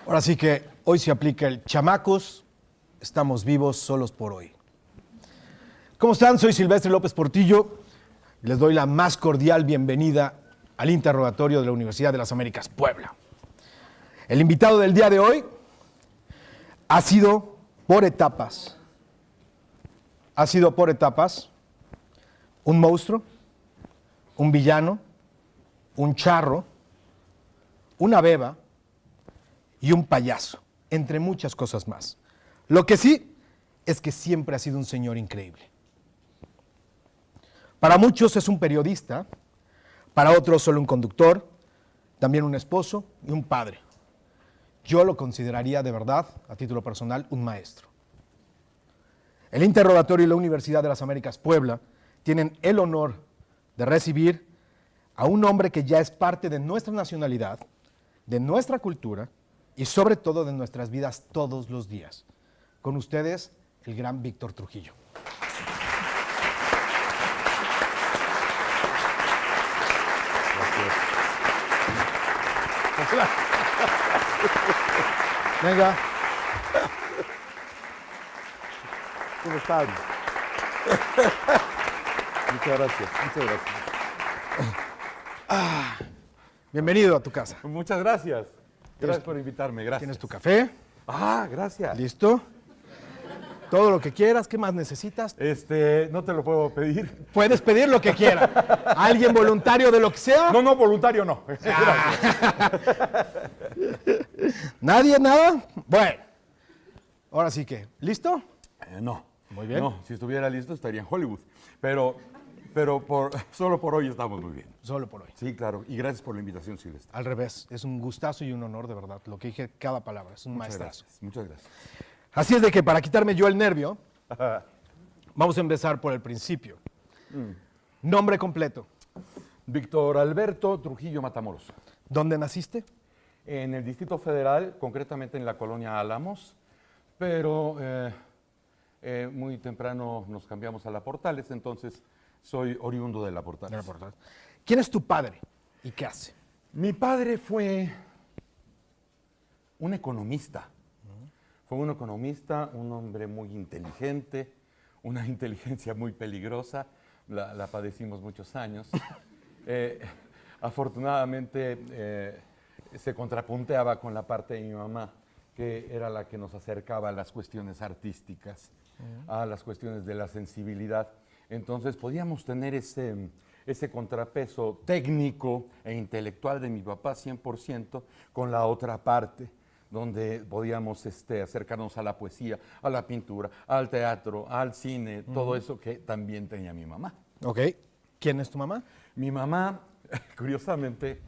Ahora sí que hoy se aplica el chamacos, estamos vivos solos por hoy. ¿Cómo están? Soy Silvestre López Portillo y les doy la más cordial bienvenida al interrogatorio de la Universidad de las Américas Puebla. El invitado del día de hoy ha sido por etapas un monstruo, un villano, un charro, una beba y un payaso, entre muchas cosas más. Lo que sí es que siempre ha sido un señor increíble. Para muchos es un periodista, para otros solo un conductor, también un esposo y un padre. Yo lo consideraría de verdad, a título personal, un maestro. El interrogatorio y la Universidad de las Américas Puebla tienen el honor de recibir a un hombre que ya es parte de nuestra nacionalidad, de nuestra cultura y sobre todo de nuestras vidas todos los días. Con ustedes, el gran Víctor Trujillo. Gracias. Venga. ¿Cómo están? Muchas gracias, muchas gracias. Bienvenido a tu casa. Muchas gracias. Gracias por invitarme, gracias. Tienes tu café. Gracias. ¿Listo? Todo lo que quieras. ¿Qué más necesitas? No te lo puedo pedir. Puedes pedir lo que quieras. ¿Alguien voluntario de lo que sea? No, voluntario no. ¿Nadie, nada? Bueno. Ahora sí que, ¿listo? No. Muy bien. No, si estuviera listo estaría en Hollywood. Pero solo por hoy estamos muy bien. Solo por hoy. Sí, claro. Y gracias por la invitación, Silvestre. Al revés, es un gustazo y un honor, de verdad. Lo que dije, cada palabra, es un Muchas maestrazo. gracias, muchas gracias. Así es de que para quitarme yo el nervio, vamos a empezar por el principio. Nombre completo. Víctor Alberto Trujillo Matamoros. ¿Dónde naciste? En el Distrito Federal, concretamente en la colonia Álamos, pero muy temprano nos cambiamos a La Portales, entonces soy oriundo de La Portales. ¿Quién es tu padre y qué hace? Mi padre fue un economista. Fue un economista, un hombre muy inteligente, una inteligencia muy peligrosa, la padecimos muchos años. Afortunadamente se contrapunteaba con la parte de mi mamá, que era la que nos acercaba a las cuestiones artísticas, a las cuestiones de la sensibilidad. Entonces podíamos tener ese contrapeso técnico e intelectual de mi papá 100% con la otra parte, donde podíamos acercarnos a la poesía, a la pintura, al teatro, al cine, todo eso que también tenía mi mamá. Ok. ¿Quién es tu mamá? Mi mamá, curiosamente,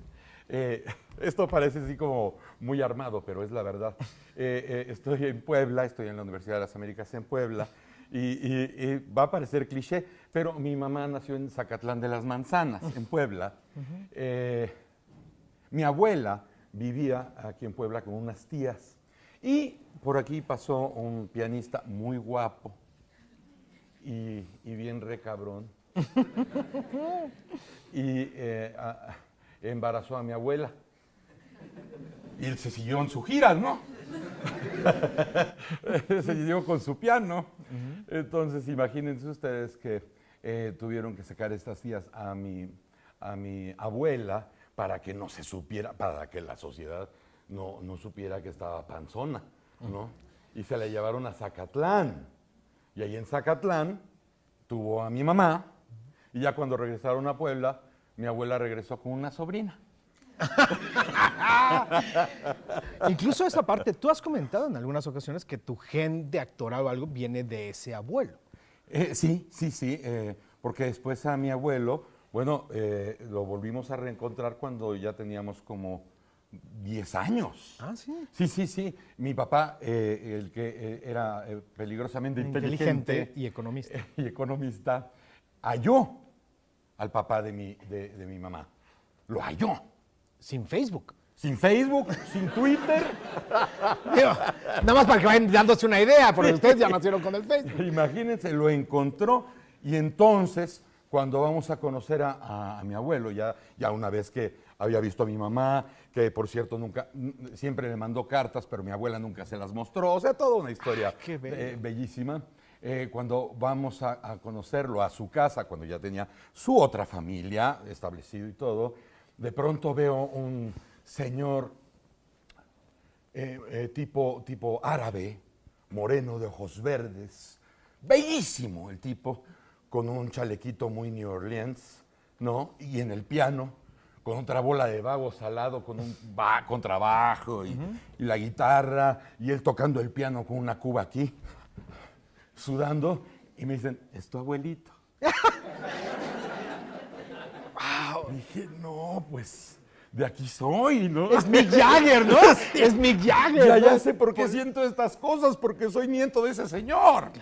esto parece así como muy armado, pero es la verdad. Estoy en Puebla, estoy en la Universidad de las Américas en Puebla, y va a parecer cliché, pero mi mamá nació en Zacatlán de las Manzanas, en Puebla. Mi abuela vivía aquí en Puebla con unas tías, y por aquí pasó un pianista muy guapo y bien recabrón, y embarazó a mi abuela. Y él se siguió en su gira, ¿no? Se siguió con su piano. Entonces, imagínense ustedes que tuvieron que sacar estas tías a mi abuela para que no se supiera, para que la sociedad no supiera que estaba panzona, ¿no? Y se la llevaron a Zacatlán. Y ahí en Zacatlán tuvo a mi mamá, y ya cuando regresaron a Puebla, mi abuela regresó con una sobrina. Incluso esa parte, tú has comentado en algunas ocasiones que tu gen de actorado o algo viene de ese abuelo. Sí, porque después a mi abuelo, bueno, lo volvimos a reencontrar cuando ya teníamos como 10 años. Ah, sí. Sí. Mi papá, el que era peligrosamente inteligente y economista, halló al papá de mi mamá. Lo halló. Sin Facebook. Sin Facebook, sin Twitter. Digo, nada más para que vayan dándose una idea, porque ustedes ya nacieron con el Facebook. Imagínense, lo encontró y entonces cuando vamos a conocer a mi abuelo, ya una vez que había visto a mi mamá, que por cierto siempre le mandó cartas, pero mi abuela nunca se las mostró, o sea, toda una historia qué bello. bellísima. Cuando vamos a conocerlo a su casa, cuando ya tenía su otra familia establecido y todo, de pronto veo un señor tipo árabe, moreno de ojos verdes, bellísimo el tipo, con un chalequito muy New Orleans, ¿no? Y en el piano, con otra bola de babos al lado, con un contrabajo y la guitarra, y él tocando el piano con una cuba aquí, sudando, y me dicen, ¿es tu abuelito? Wow. Y dije, no, pues, de aquí soy, ¿no? Es Mick Jagger, ¿no? Es Mick Jagger. Ya sé por qué siento estas cosas, porque soy nieto de ese señor.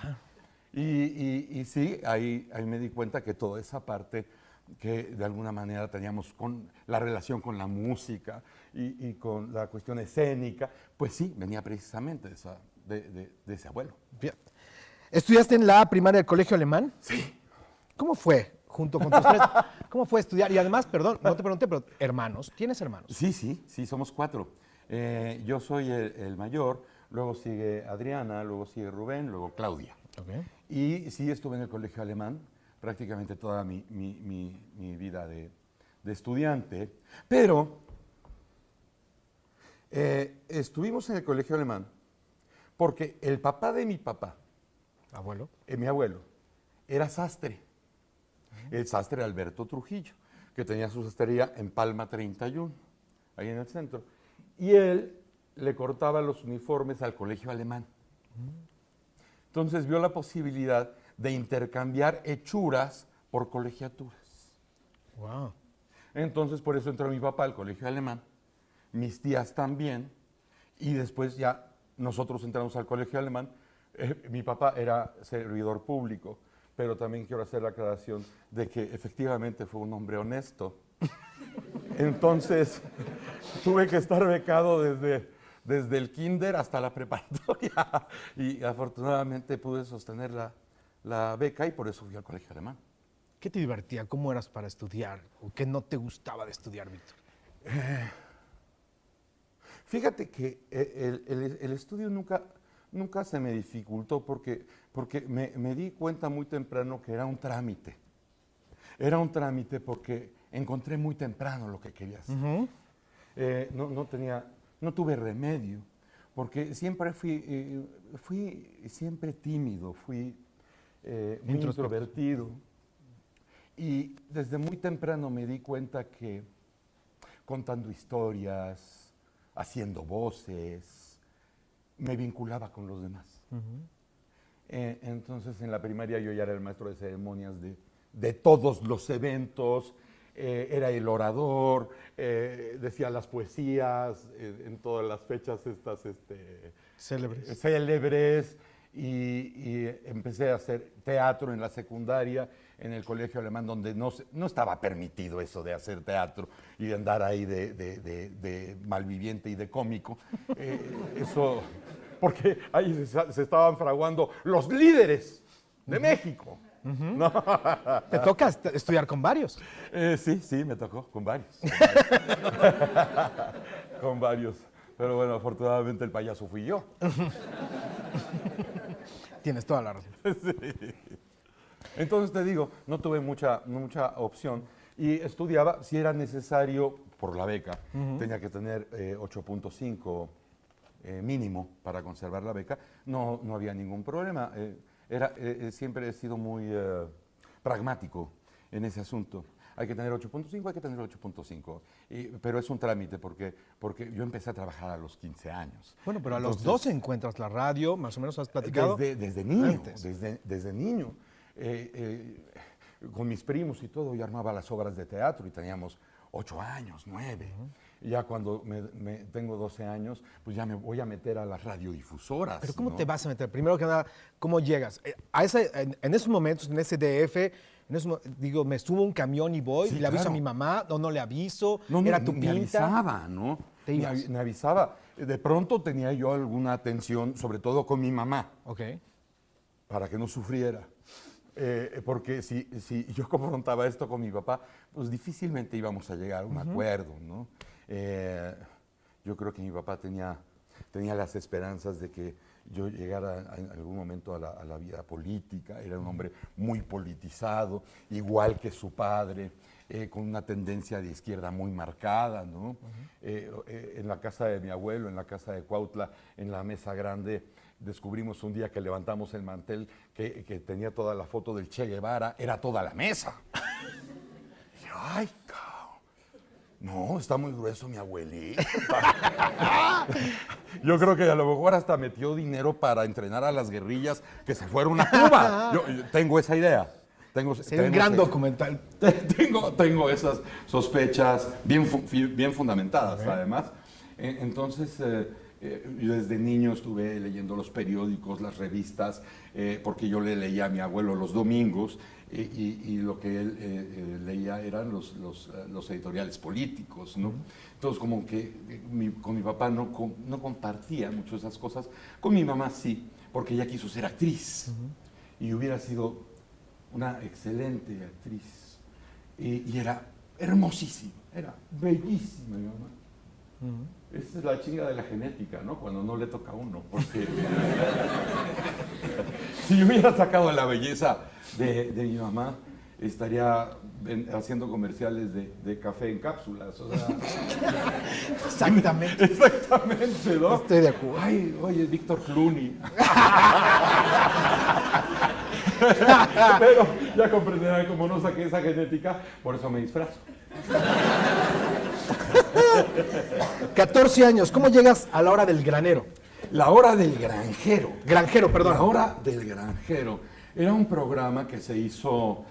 Y sí, ahí me di cuenta que toda esa parte que de alguna manera teníamos con la relación con la música y con la cuestión escénica, pues sí, venía precisamente de ese abuelo. Bien. ¿Estudiaste en la primaria del Colegio Alemán? Sí. ¿Cómo fue junto con tus tres? ¿Cómo fue estudiar? Y además, perdón, no te pregunté, pero hermanos, ¿tienes hermanos? Sí, somos 4. Yo soy el mayor, luego sigue Adriana, luego sigue Rubén, luego Claudia. Okay. Y sí estuve en el colegio alemán prácticamente toda mi vida de estudiante, pero estuvimos en el colegio alemán porque el papá de mi papá, ¿Abuelo? mi abuelo, era sastre, el sastre Alberto Trujillo, que tenía su sastrería en Palma 31, ahí en el centro, y él le cortaba los uniformes al colegio alemán. Entonces vio la posibilidad de intercambiar hechuras por colegiaturas. Wow. Entonces por eso entró mi papá al colegio alemán, mis tías también, y después ya nosotros entramos al colegio alemán. Mi papá era servidor público, pero también quiero hacer la aclaración de que efectivamente fue un hombre honesto. Entonces tuve que estar becado desde el kinder hasta la preparatoria y afortunadamente pude sostener la beca y por eso fui al colegio alemán. ¿Qué te divertía? ¿Cómo eras para estudiar? ¿O qué no te gustaba de estudiar, Víctor? Fíjate que el estudio nunca se me dificultó porque me di cuenta muy temprano que era un trámite. Era un trámite porque encontré muy temprano lo que quería hacer. No tuve remedio, porque siempre fui siempre tímido, fui muy introvertido. Y desde muy temprano me di cuenta que contando historias, haciendo voces, me vinculaba con los demás. Entonces en la primaria yo ya era el maestro de ceremonias de todos los eventos, era el orador, decía las poesías en todas las fechas estas célebres y empecé a hacer teatro en la secundaria, en el colegio alemán, donde no estaba permitido eso de hacer teatro y de andar ahí de malviviente y de cómico. Eso, porque ahí se estaban fraguando los líderes de México. No. ¿Te toca estudiar con varios? Sí, me tocó, con varios. Con varios. Pero bueno, afortunadamente el payaso fui yo. Tienes toda la razón. Sí. Entonces te digo, no tuve mucha opción y estudiaba, si era necesario, por la beca, tenía que tener 8.5 mínimo para conservar la beca, no había ningún problema. Siempre he sido muy pragmático en ese asunto. Hay que tener 8.5, hay que tener 8.5. Pero es un trámite porque yo empecé a trabajar a los 15 años. Bueno, pero entonces, a los 12 encuentras la radio, más o menos has platicado. Desde niño, desde niño. Con mis primos y todo, yo armaba las obras de teatro y teníamos 8 años, 9. Y ya cuando tengo 12 años, pues ya me voy a meter a las radiodifusoras. ¿Pero cómo te vas a meter? Primero que nada, ¿cómo llegas? En esos momentos, en ese DF, digo, me subo a un camión y voy, y le aviso a mi mamá, no le aviso, era tu pinta. Me avisaba, ¿no? Me avisaba. De pronto tenía yo alguna atención, sobre todo con mi mamá. Ok. Para que no sufriera. Porque si yo confrontaba esto con mi papá, pues difícilmente íbamos a llegar a un acuerdo, ¿no? Yo creo que mi papá tenía las esperanzas de que yo llegara en algún momento a la vida política. Era un hombre muy politizado, igual que su padre, con una tendencia de izquierda muy marcada, ¿no? En la casa de mi abuelo, en la casa de Cuautla, en la mesa grande, descubrimos un día que levantamos el mantel que tenía toda la foto del Che Guevara, era toda la mesa. Y yo, ay, no, está muy grueso mi abuelito. Yo creo que a lo mejor hasta metió dinero para entrenar a las guerrillas que se fueron a Cuba. Yo tengo esa idea. Sería un gran documental. Tengo esas sospechas bien fundamentadas, además. Entonces, yo desde niño estuve leyendo los periódicos, las revistas, porque yo le leía a mi abuelo los domingos, y lo que él leía eran los editoriales políticos, ¿no? Entonces, como que con mi papá no compartía mucho esas cosas. Con mi mamá sí, porque ella quiso ser actriz. Y hubiera sido una excelente actriz. Y era hermosísima, era bellísima mi mamá. Esa es la chinga de la genética, ¿no? Cuando no le toca a uno. Porque si yo hubiera sacado la belleza de mi mamá, estaría haciendo comerciales de café en cápsulas. O sea, Exactamente. Exactamente, ¿no? Estoy de acuerdo. Ay, oye, Víctor Clooney. Pero ya comprenderán, como no saqué esa genética, por eso me disfrazo. 14 años, ¿cómo llegas a la hora del granero? La hora del granjero. Granjero, perdón. La hora del granjero. Era un programa que se hizo,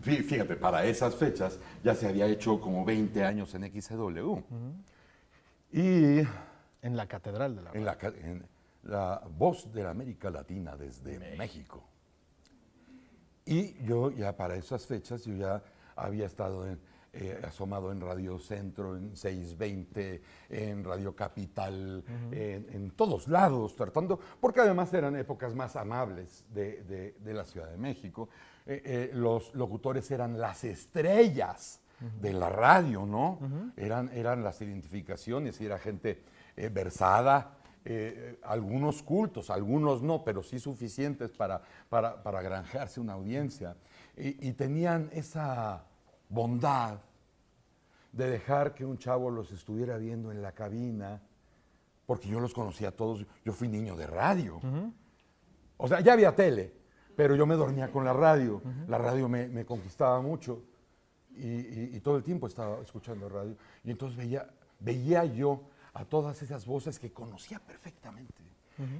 fíjate, para esas fechas, ya se había hecho como 20 años en XCW. Y en la Catedral de la en la voz de la América Latina desde México. Y yo ya para esas fechas, yo ya había estado asomado en Radio Centro, en 620, en Radio Capital, en todos lados, tratando, porque además eran épocas más amables de la Ciudad de México. Los locutores eran las estrellas de la radio, ¿no? Eran las identificaciones y era gente versada. Algunos cultos, algunos no, pero sí suficientes para granjearse una audiencia. Y tenían esa bondad de dejar que un chavo los estuviera viendo en la cabina, porque yo los conocía a todos, yo fui niño de radio. O sea, ya había tele, pero yo me dormía con la radio. La radio me conquistaba mucho y todo el tiempo estaba escuchando radio. Y entonces veía yo a todas esas voces que conocía perfectamente.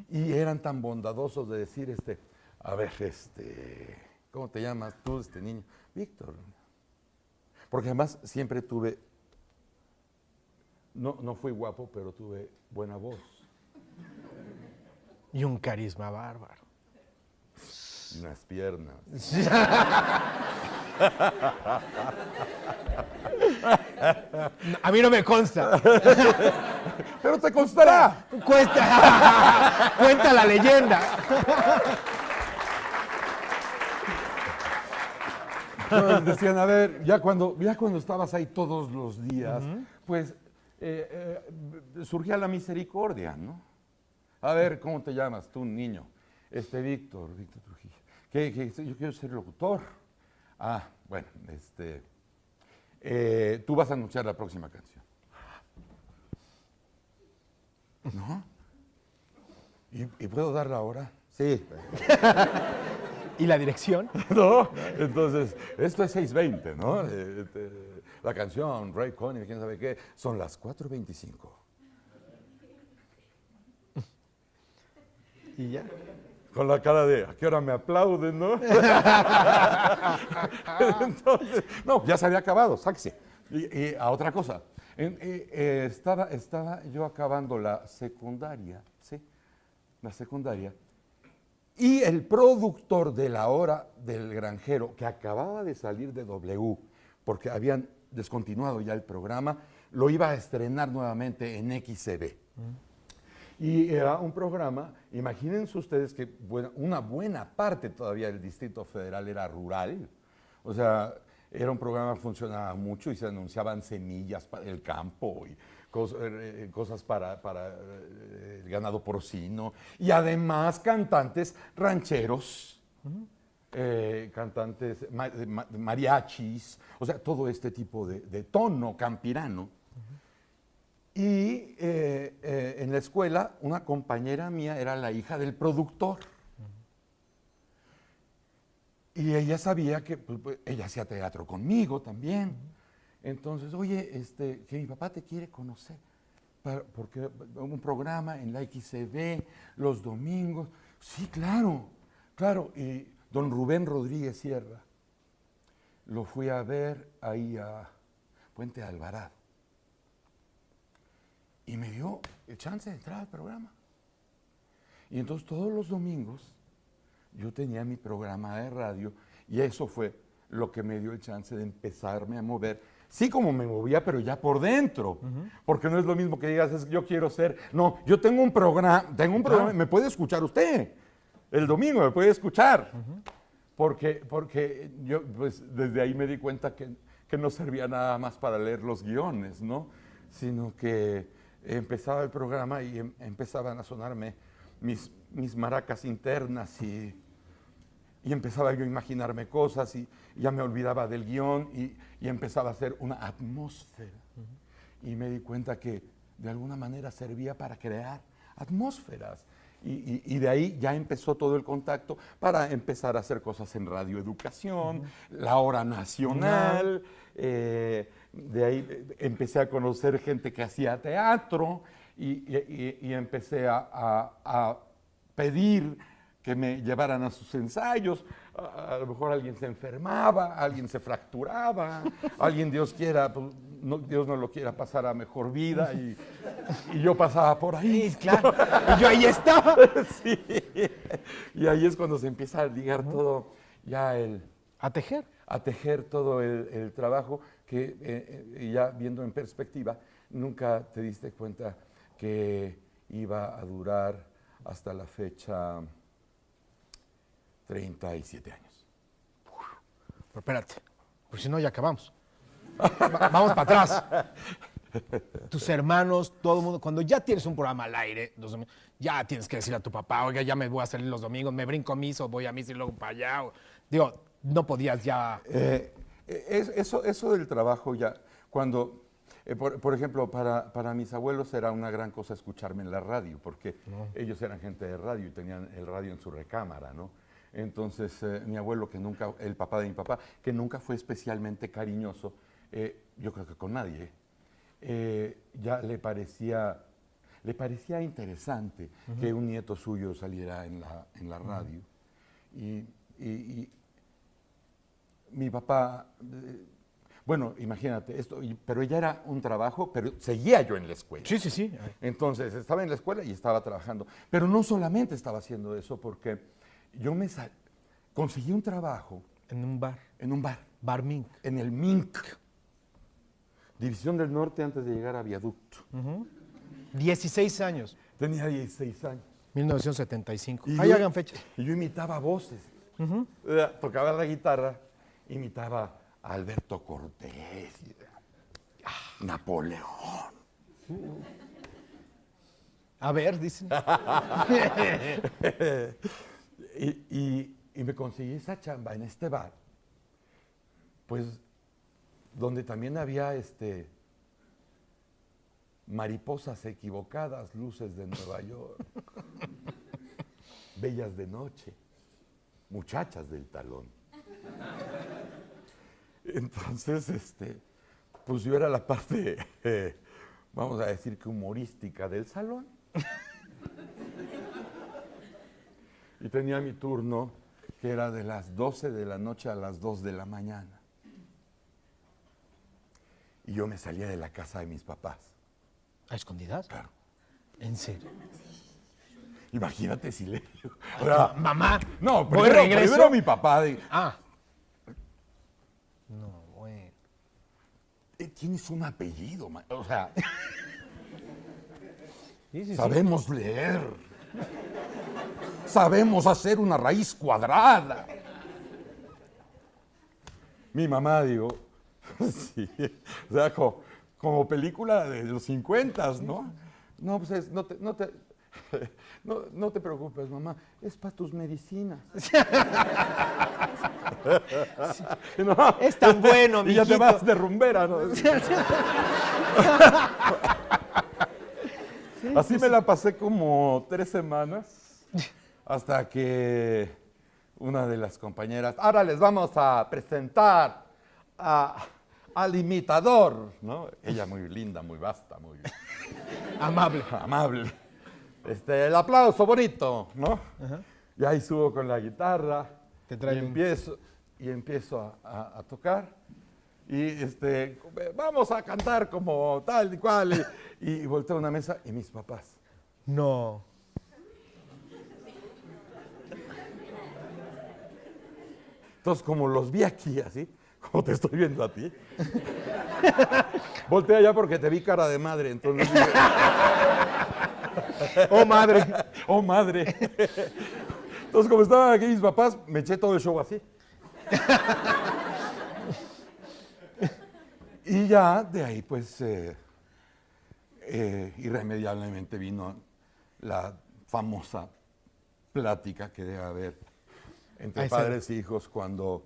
Y eran tan bondadosos de decir, a ver, ¿cómo te llamas tú, niño? Víctor. Porque además siempre tuve, no fui guapo, pero tuve buena voz. Y un carisma bárbaro. Unas piernas. A mí no me consta. Pero te constará. Cuenta la leyenda. Entonces decían, a ver, ya cuando estabas ahí todos los días, pues surgía la misericordia, ¿no? A ver, ¿cómo te llamas tú, niño? Víctor Trujillo. Yo quiero ser locutor. Ah, bueno, tú vas a anunciar la próxima canción. ¿No? ¿Y puedo dar la hora? Sí. ¿Y la dirección? No, entonces, esto es 6:20, ¿no? La canción, Ray Conniff, quién sabe qué, son las 4:25. ¿Y ya? Con la cara de, ¿a qué hora me aplauden, no? Entonces, no, ya se había acabado, sáquese. Y a otra cosa, estaba yo acabando la secundaria, ¿sí? La secundaria. Y el productor de La Hora del Granjero, que acababa de salir de W, porque habían descontinuado ya el programa, lo iba a estrenar nuevamente en XCB. Y era un programa, imagínense ustedes que una buena parte todavía del Distrito Federal era rural. O sea, era un programa que funcionaba mucho y se anunciaban semillas para el campo y cosas para el ganado porcino. Y además cantantes rancheros, cantantes mariachis, o sea, todo este tipo de tono campirano. Y en la escuela, una compañera mía era la hija del productor. Y ella sabía que pues, ella hacía teatro conmigo también. Entonces, oye, que mi papá te quiere conocer. Porque un programa en la XCB los domingos. Sí, claro, claro. Y don Rubén Rodríguez Sierra, lo fui a ver ahí a Puente Alvarado. Y me dio el chance de entrar al programa. Y entonces todos los domingos yo tenía mi programa de radio y eso fue lo que me dio el chance de empezarme a mover. Sí, como me movía, pero ya por dentro. Porque no es lo mismo que digas, yo quiero ser. No, yo tengo un programa, me puede escuchar usted. El domingo me puede escuchar. Porque yo pues, desde ahí me di cuenta que no servía nada más para leer los guiones, ¿no? Sino que empezaba el programa y empezaban a sonarme mis maracas internas y empezaba yo a imaginarme cosas y ya me olvidaba del guión y empezaba a hacer una atmósfera. Y me di cuenta que de alguna manera servía para crear atmósferas. Y de ahí ya empezó todo el contacto para empezar a hacer cosas en radioeducación, la hora nacional. De ahí empecé a conocer gente que hacía teatro y empecé a pedir que me llevaran a sus ensayos. A lo mejor alguien se enfermaba, alguien se fracturaba, alguien, Dios quiera, pues, Dios no lo quiera, pasar a mejor vida y yo pasaba por ahí. Sí, claro. Y yo ahí estaba. Sí. Y ahí es cuando se empieza a ligar todo ya A tejer. A tejer todo el trabajo que ya viendo en perspectiva, nunca te diste cuenta que iba a durar hasta la fecha 37 años. Pero espérate, porque si no ya acabamos. Vamos para atrás. Tus hermanos, todo el mundo, cuando ya tienes un programa al aire, ya tienes que decirle a tu papá, oiga, ya me voy a salir los domingos, me brinco a misa o voy a misa y luego para allá. Digo, no podías ya... Eso del trabajo ya, cuando, por ejemplo, para mis abuelos era una gran cosa escucharme en la radio, porque ellos eran gente de radio y tenían el radio en su recámara, ¿no? Entonces, mi abuelo, el papá de mi papá, que nunca fue especialmente cariñoso, yo creo que con nadie, ya le parecía interesante que un nieto suyo saliera en la radio. Y mi papá, bueno, imagínate esto, pero ella era un trabajo, pero seguía yo en la escuela. Sí, sí, sí. Entonces, estaba en la escuela y estaba trabajando. Pero no solamente estaba haciendo eso, porque yo conseguí un trabajo. En un bar. En un bar. Bar Mink. En el Mink. División del Norte antes de llegar a Viaducto. 16 años. Tenía 16 años. 1975. Y ahí hagan fechas. Y yo imitaba voces. Tocaba la guitarra, imitaba a Alberto Cortés, Napoleón. A ver, dicen. y me conseguí esa chamba en este bar, pues donde también había mariposas equivocadas, luces de Nueva York, bellas de noche, muchachas del talón. Entonces, pues yo era la parte, vamos a decir que humorística del salón. Y tenía mi turno, que era de las 12 de la noche a las 2 de la mañana. Y yo me salía de la casa de mis papás. ¿A escondidas? Claro. ¿En serio? Imagínate si le digo. Mamá. No, voy regreso. primero mi papá. No, bueno. Tienes un apellido, o sea. Sí. Sabemos leer. Sabemos hacer una raíz cuadrada. Mi mamá, digo, sí, o sea, como película de los 50, ¿no? No, pues no te preocupes, mamá, es para tus medicinas. No, Es tan bueno, y ya te mijito. vas de rumbera, ¿no? Así me la pasé como 3 semanas, hasta que una de las compañeras, ahora les vamos a presentar al imitador, ¿no? Ella muy linda, muy vasta, muy Amable. amable. El aplauso bonito, ¿no? Ajá. Y ahí subo con la guitarra Te trae y empiezo a tocar. Y vamos a cantar como tal y cual. Y volteo a una mesa y mis papás. No. Entonces, como los vi aquí, así, como te estoy viendo a ti, volteé allá porque te vi cara de madre. Entonces dije, Oh, madre. oh, madre. Entonces, como estaban aquí mis papás, me eché todo el show así. Y ya de ahí, pues, irremediablemente vino la famosa plática que debe haber entre Ahí padres e hijos cuando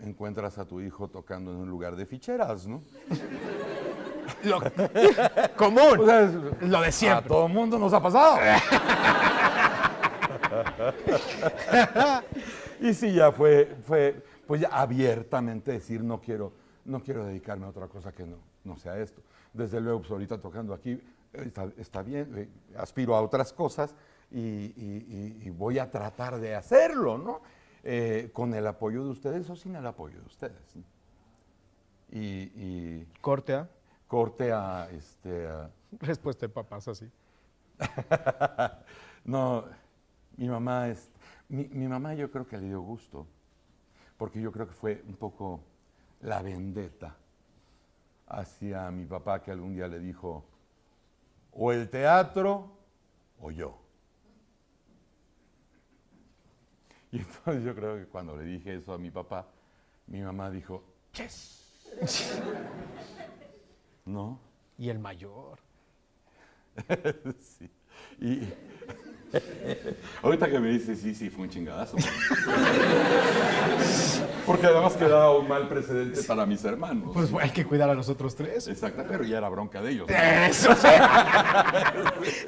encuentras a tu hijo tocando en un lugar de ficheras, ¿no? Común. O sea, Lo de a siempre. todo el mundo nos ha pasado. Y sí, ya fue pues ya abiertamente decir, no quiero dedicarme a otra cosa que no sea esto. Desde luego, pues ahorita tocando aquí, está bien, aspiro a otras cosas y voy a tratar de hacerlo, ¿no? Con el apoyo de ustedes o sin el apoyo de ustedes, ¿no? Y Corte A. corte a Respuesta de papás así. No, mi mamá mi mamá yo creo que le dio gusto, porque yo creo que fue un poco la vendetta hacia mi papá, que algún día le dijo, o el teatro o yo. Y entonces yo creo que cuando le dije eso a mi papá, mi mamá dijo, yes. ¿No? Y el mayor. Sí. Y ahorita que me dice, sí, fue un chingadazo. Porque además quedaba un mal precedente para mis hermanos. Pues hay que cuidar a los otros tres. Exacto, pero ya era bronca de ellos, ¿no? Eso sí.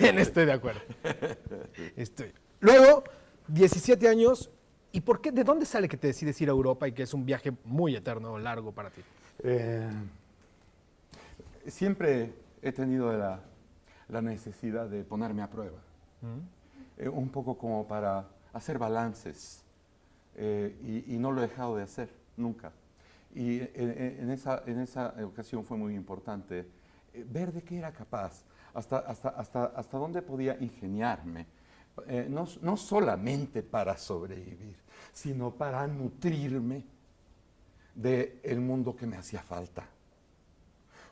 Estoy de acuerdo. Luego, 17 años. ¿Y por qué? ¿De dónde sale que te decides ir a Europa y que es un viaje muy eterno, largo para ti? Siempre he tenido la necesidad de ponerme a prueba. Un poco como para hacer balances. Y no lo he dejado de hacer, nunca. Y en esa ocasión fue muy importante ver de qué era capaz, hasta dónde podía ingeniarme. No solamente para sobrevivir, sino para nutrirme del mundo que me hacía falta.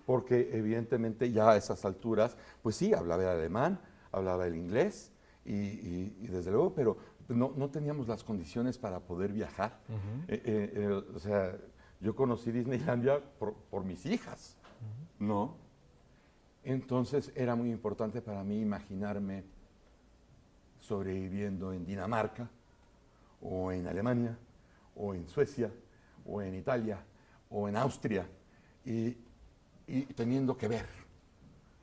Porque evidentemente ya a esas alturas, pues sí, hablaba el alemán, hablaba el inglés y desde luego, pero no teníamos las condiciones para poder viajar. O sea, yo conocí Disneylandia por mis hijas, ¿no? Entonces era muy importante para mí imaginarme sobreviviendo en Dinamarca, o en Alemania, o en Suecia, o en Italia, o en Austria, y teniendo que ver,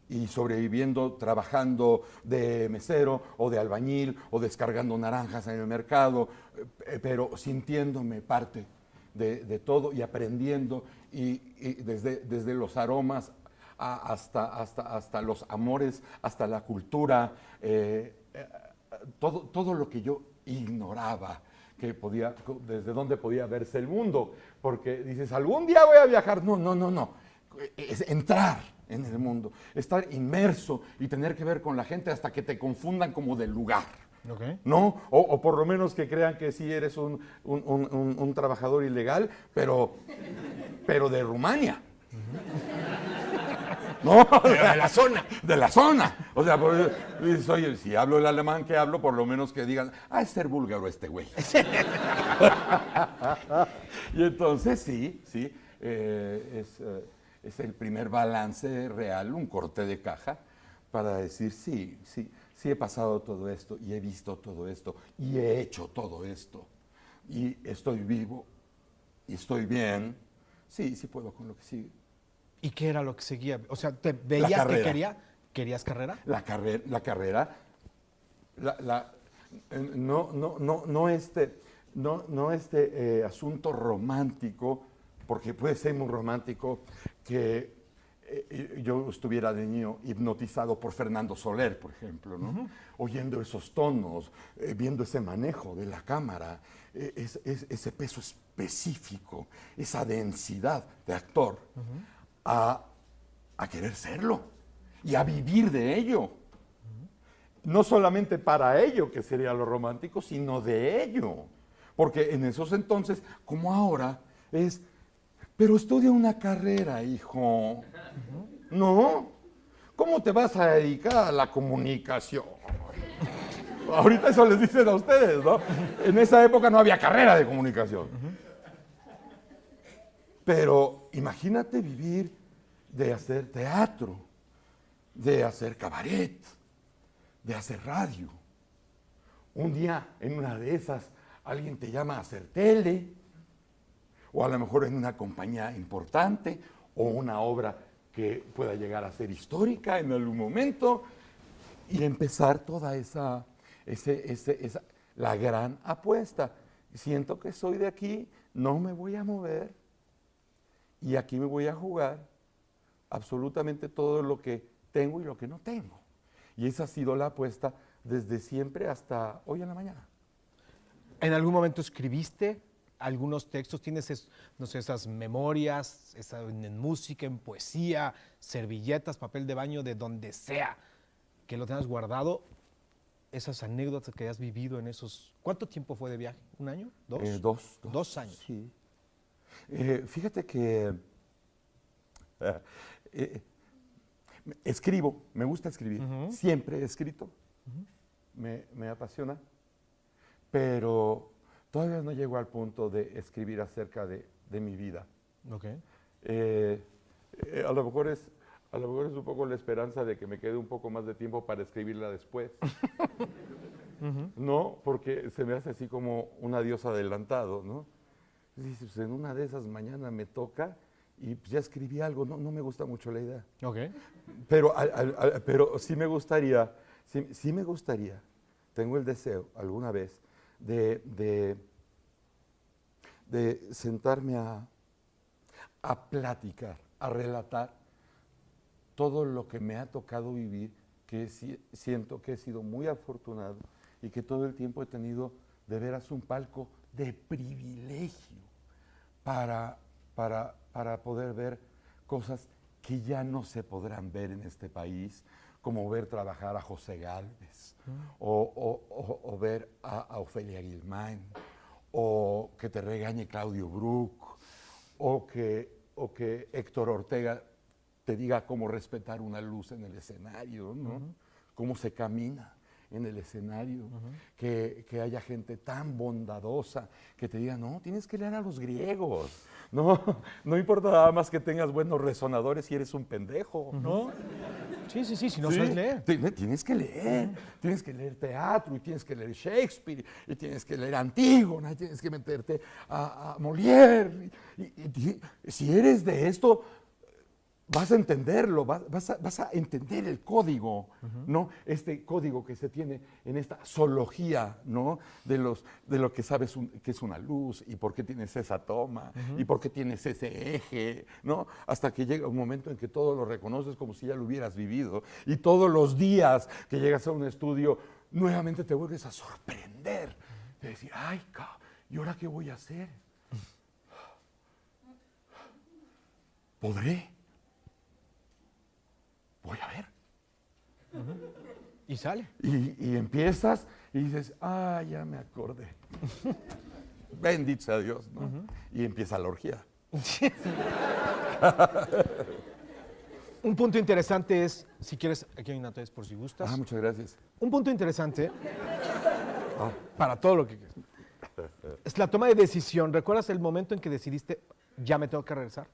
y sobreviviendo, trabajando de mesero, o de albañil, o descargando naranjas en el mercado, pero sintiéndome parte de todo y aprendiendo, y desde los aromas hasta los amores, hasta la cultura, todo lo que yo ignoraba, desde dónde podía verse el mundo, porque dices, algún día voy a viajar. No, es entrar en el mundo, estar inmerso y tener que ver con la gente hasta que te confundan como del lugar. Okay. ¿No? O por lo menos que crean que sí eres un trabajador ilegal, pero de Rumania. No, Pero de la zona. de la zona. O sea, dices, oye, si hablo el alemán que hablo, por lo menos que digan, es ser búlgaro este güey. Y entonces sí, es el primer balance real, un corte de caja, para decir, sí he pasado todo esto, y he visto todo esto, y he hecho todo esto, y estoy vivo, y estoy bien, sí puedo con lo que sigue. ¿Y qué era lo que seguía? O sea, ¿te veías que querías carrera? La carrera, no este asunto romántico, porque puede ser muy romántico que yo estuviera de niño hipnotizado por Fernando Soler, por ejemplo, ¿no? Oyendo esos tonos, viendo ese manejo de la cámara, ese peso específico, esa densidad de actor, a querer serlo y a vivir de ello. No solamente para ello, que sería lo romántico, sino de ello. Porque en esos entonces, como ahora, pero estudia una carrera, hijo. No. ¿Cómo te vas a dedicar a la comunicación? Ahorita eso les dicen a ustedes, ¿no? En esa época no había carrera de comunicación. Pero imagínate vivir de hacer teatro, de hacer cabaret, de hacer radio. Un día, en una de esas, alguien te llama a hacer tele, o a lo mejor en una compañía importante, o una obra que pueda llegar a ser histórica en algún momento, y empezar toda la gran apuesta. Siento que soy de aquí, no me voy a mover, y aquí me voy a jugar absolutamente todo lo que tengo y lo que no tengo. Y esa ha sido la apuesta desde siempre hasta hoy en la mañana. ¿En algún momento escribiste algunos textos? ¿Tienes, no sé, esas memorias, en música, en poesía, servilletas, papel de baño, de donde sea, que lo tengas guardado? Esas anécdotas que has vivido en esos... ¿Cuánto tiempo fue de viaje? ¿Un año? ¿Dos? 2 años. Sí. Fíjate que escribo, me gusta escribir, siempre he escrito, me apasiona, pero todavía no llego al punto de escribir acerca de mi vida. Okay. A lo mejor es un poco la esperanza de que me quede un poco más de tiempo para escribirla después. No, porque se me hace así como un adiós adelantado, ¿no? Dices, en una de esas mañana me toca y pues ya escribí algo, no me gusta mucho la idea. Okay. Pero sí me gustaría, tengo el deseo alguna vez de sentarme a platicar, a relatar todo lo que me ha tocado vivir, que siento que he sido muy afortunado y que todo el tiempo he tenido de veras un palco de privilegio para poder ver cosas que ya no se podrán ver en este país, como ver trabajar a José Gálvez, o ver a Ofelia Guilmán, o que te regañe Claudio Brook, o que Héctor Ortega te diga cómo respetar una luz en el escenario, ¿no? Cómo se camina en el escenario, que haya gente tan bondadosa que te diga, no, tienes que leer a los griegos, no importa nada más que tengas buenos resonadores y eres un pendejo, ¿no? Sí, si no sabes leer. Tienes que leer teatro, y tienes que leer Shakespeare, y tienes que leer Antígona, y tienes que meterte a Molière, y si eres de esto, vas a entenderlo, vas a entender el código, ¿no? Este código que se tiene en esta zoología, ¿no? De lo que sabes que es una luz, y por qué tienes esa toma, y por qué tienes ese eje, ¿no? Hasta que llega un momento en que todo lo reconoces como si ya lo hubieras vivido. Y todos los días que llegas a un estudio, nuevamente te vuelves a sorprender. De decir, ay, ¿y ahora qué voy a hacer? ¿Podré? Voy a ver. Y sale. Y empiezas y dices, ya me acordé. Bendito sea Dios, ¿no? Y empieza la orgía. Un punto interesante es, si quieres, aquí hay una test por si gustas. Ah, muchas gracias. Un punto interesante para todo lo que es la toma de decisión. ¿Recuerdas el momento en que decidiste, ya me tengo que regresar?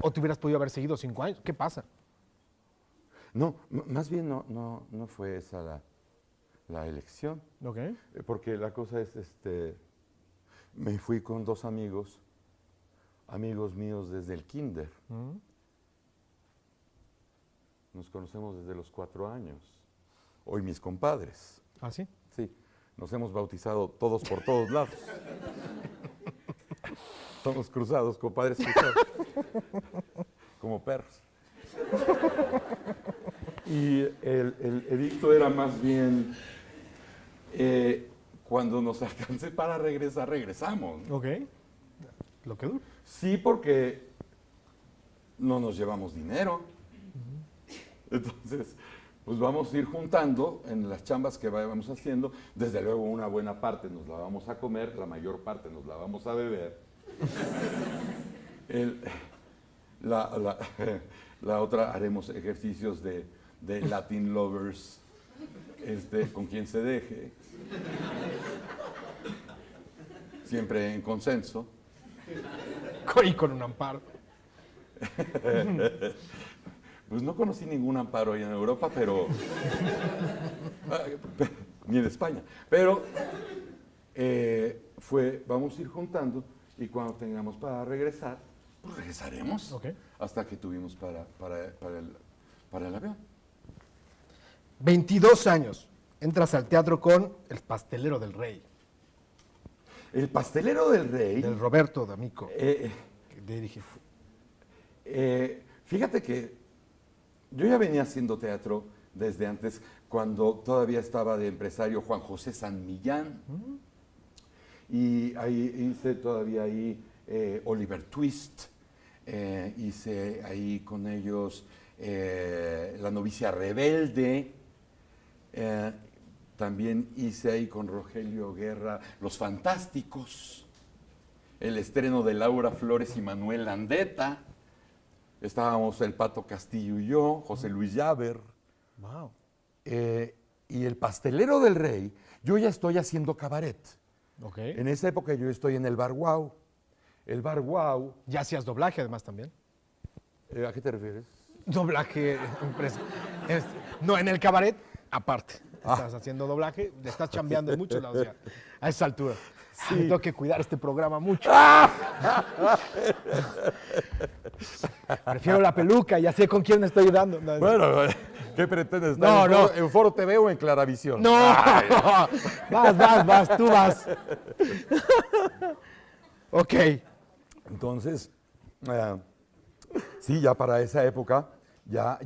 ¿O te hubieras podido haber seguido 5 años? ¿Qué pasa? No, más bien no fue esa la elección. Ok. Porque la cosa es, me fui con 2 amigos míos desde el kinder. Nos conocemos desde los 4 años. Hoy mis compadres. ¿Ah, sí? Sí, nos hemos bautizado todos por todos lados. Somos cruzados, compadres cruzados. Como perros. Y el edicto era más bien, cuando nos alcance para regresar, regresamos. Ok. Lo que dura. Sí, porque no nos llevamos dinero. Entonces, pues vamos a ir juntando en las chambas que vayamos haciendo. Desde luego una buena parte nos la vamos a comer, la mayor parte nos la vamos a beber. La otra haremos ejercicios de Latin lovers, con quien se deje. Siempre en consenso. Y con un amparo. Pues no conocí ningún amparo ahí en Europa, pero ni en España. Pero vamos a ir juntando y cuando tengamos para regresar, pues regresaremos. Okay. Hasta que tuvimos para el avión. 22 años. Entras al teatro con El pastelero del rey. El pastelero del rey. Del Roberto D'Amico. Que dirige. Fíjate que yo ya venía haciendo teatro desde antes, cuando todavía estaba de empresario Juan José San Millán. Y ahí hice todavía Oliver Twist. Hice ahí con ellos La novicia rebelde. También hice ahí con Rogelio Guerra Los Fantásticos. El estreno de Laura Flores y Manuel Landeta. Estábamos el Pato Castillo y yo, José Luis Llaver. Wow. Y El pastelero del rey, yo ya estoy haciendo cabaret. Okay. En esa época yo estoy en el Bar Guau. El Bar Guau. Ya hacías doblaje además también. ¿A qué te refieres? Doblaje impreso. No, en el cabaret, aparte. Estás haciendo doblaje, le estás chambeando en muchos lados ya. A esa altura. Sí. Tengo que cuidar este programa mucho. Prefiero la peluca, ya sé con quién me estoy dando. No, bueno, ¿qué pretendes? No. ¿En Foro TV o en Claravisión? No, vas, tú vas. Ok. Entonces, sí, ya para esa época ya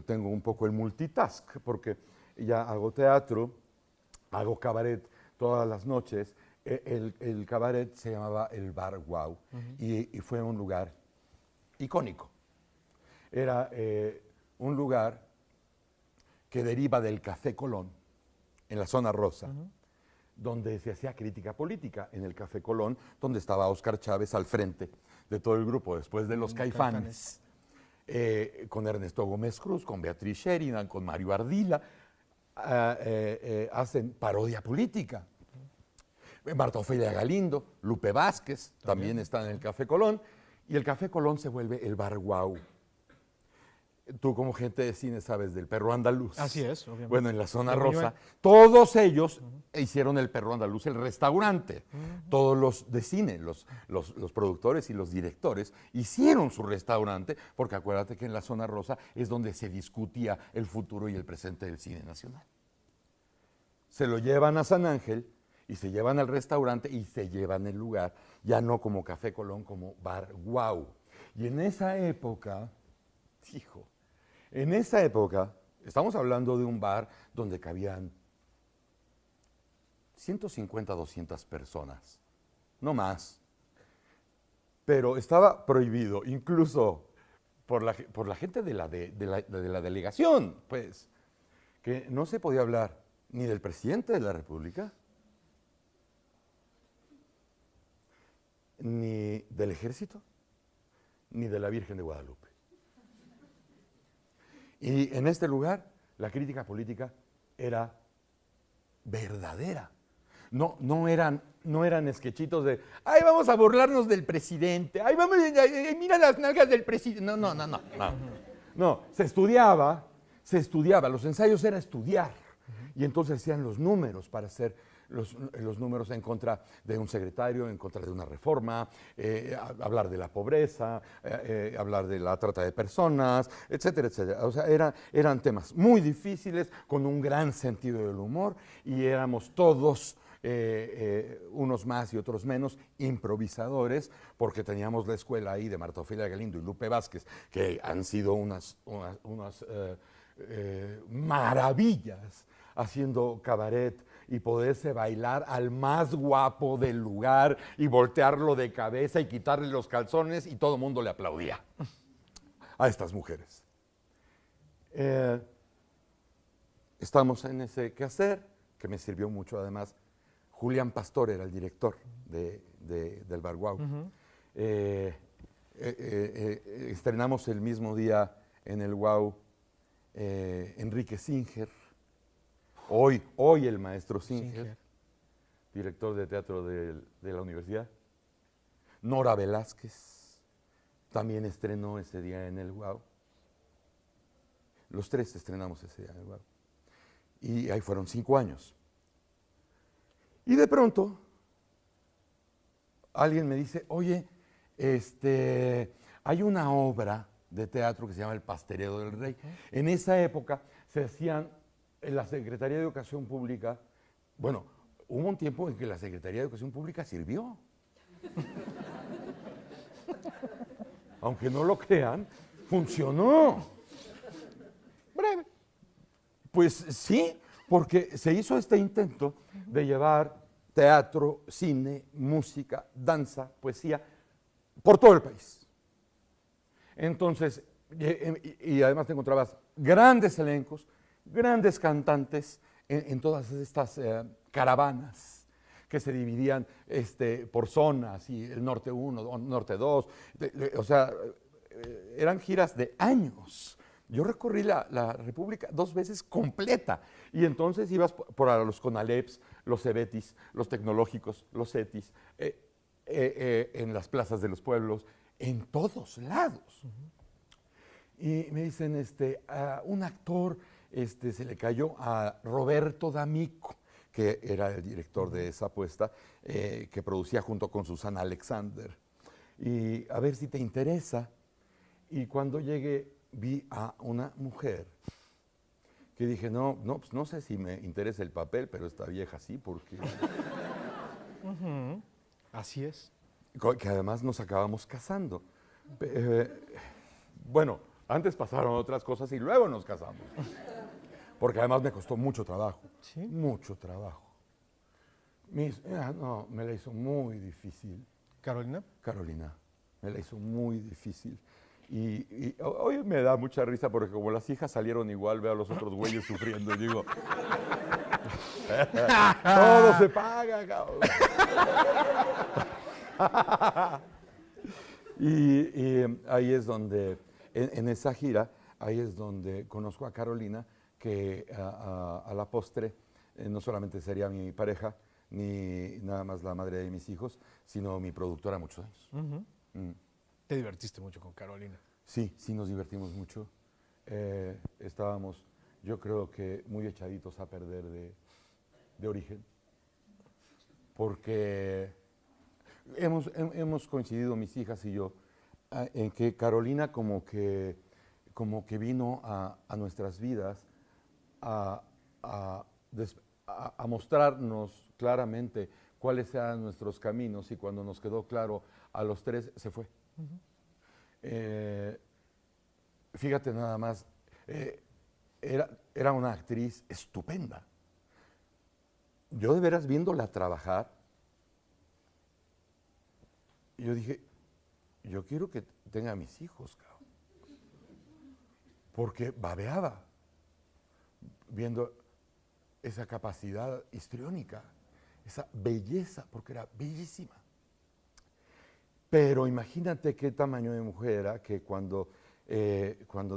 tengo un poco el multitask, porque ya hago teatro, hago cabaret todas las noches. El cabaret se llamaba el Bar Guau y fue un lugar icónico. Era un lugar que deriva del Café Colón, en la zona rosa, donde se hacía crítica política, en el Café Colón, donde estaba Óscar Chávez al frente de todo el grupo, después de los Caifanes, con Ernesto Gómez Cruz, con Beatriz Sheridan, con Mario Ardila, hacen parodia política. Marta Ofelia Galindo, Lupe Vázquez, también están en el Café Colón, y el Café Colón se vuelve el Bar Guau. Tú como gente de cine sabes del Perro Andaluz. Así es, obviamente. Bueno, en la zona rosa, todos ellos hicieron el Perro Andaluz, el restaurante. Todos los de cine, los productores y los directores, hicieron su restaurante, porque acuérdate que en la zona rosa es donde se discutía el futuro y el presente del cine nacional. Se lo llevan a San Ángel y se llevan al restaurante y se llevan el lugar, ya no como Café Colón, como Bar Guau. Y en esa época, estamos hablando de un bar donde cabían 150, 200 personas, no más. Pero estaba prohibido, incluso por la gente de la delegación, pues, que no se podía hablar ni del presidente de la República, ni del ejército, ni de la Virgen de Guadalupe. Y en este lugar la crítica política era verdadera. No eran sketchitos de, ay, vamos a burlarnos del presidente, ay, vamos, mira las nalgas del presidente. No. No, se estudiaba, los ensayos era estudiar. Y entonces hacían los números para hacer los números en contra de un secretario, en contra de una reforma, hablar de la pobreza, hablar de la trata de personas, etcétera, etcétera. O sea, eran temas muy difíciles, con un gran sentido del humor, y éramos todos, unos más y otros menos, improvisadores, porque teníamos la escuela ahí de Marta Ofelia Galindo y Lupe Vázquez, que han sido unas maravillas haciendo cabaret y poderse bailar al más guapo del lugar y voltearlo de cabeza y quitarle los calzones, y todo el mundo le aplaudía a estas mujeres. Estamos en ese quehacer, que me sirvió mucho además. Julián Pastor era el director del Bar Guau. Estrenamos el mismo día en el Guau Enrique Singer, hoy el maestro Singer, director de teatro de la universidad. Nora Velázquez también estrenó ese día en el Guau. Los tres estrenamos ese día en el Guau. Y ahí fueron 5 años. Y de pronto, alguien me dice, oye, hay una obra de teatro que se llama El Pastelero del Rey. En esa época se hacían en la Secretaría de Educación Pública, bueno, hubo un tiempo en que la Secretaría de Educación Pública sirvió. Aunque no lo crean, funcionó. Breve. Pues sí, porque se hizo este intento de llevar teatro, cine, música, danza, poesía, por todo el país. Entonces, y además te encontrabas grandes elencos, grandes cantantes en todas estas caravanas que se dividían por zonas, y el Norte 1, Norte 2, o sea, eran giras de años. Yo recorrí la República 2 veces completa, y entonces ibas por los Conaleps, los Cebetis, los tecnológicos, los Cetis, en las plazas de los pueblos, en todos lados. Y me dicen, a un actor se le cayó a Roberto D'Amico, que era el director de esa apuesta, que producía junto con Susana Alexander. Y a ver si te interesa. Y cuando llegué, vi a una mujer que dije, pues no sé si me interesa el papel, pero esta vieja sí, porque... Así es. Que además nos acabamos casando. Bueno, antes pasaron otras cosas y luego nos casamos. Porque además me costó mucho trabajo. ¿Sí? Mucho trabajo. Me la hizo muy difícil. ¿Carolina? Carolina, me la hizo muy difícil. Y hoy me da mucha risa porque como las hijas salieron igual, veo a los otros güeyes sufriendo y digo, todo se paga, cabrón. y ahí es donde, en esa gira, ahí es donde conozco a Carolina, que a la postre no solamente sería mi pareja, ni nada más la madre de mis hijos, sino mi productora muchos años. Te divertiste mucho con Carolina. Sí, nos divertimos mucho. Estábamos, yo creo que muy echaditos a perder de origen, porque hemos coincidido mis hijas y yo en que Carolina como que vino a nuestras vidas a mostrarnos claramente cuáles eran nuestros caminos, y cuando nos quedó claro a los 3 se fue. Fíjate nada más, era una actriz estupenda. Yo de veras viéndola trabajar, yo dije, yo quiero que tenga mis hijos, cabrón. Porque babeaba viendo esa capacidad histriónica, esa belleza, porque era bellísima. Pero imagínate qué tamaño de mujer era que cuando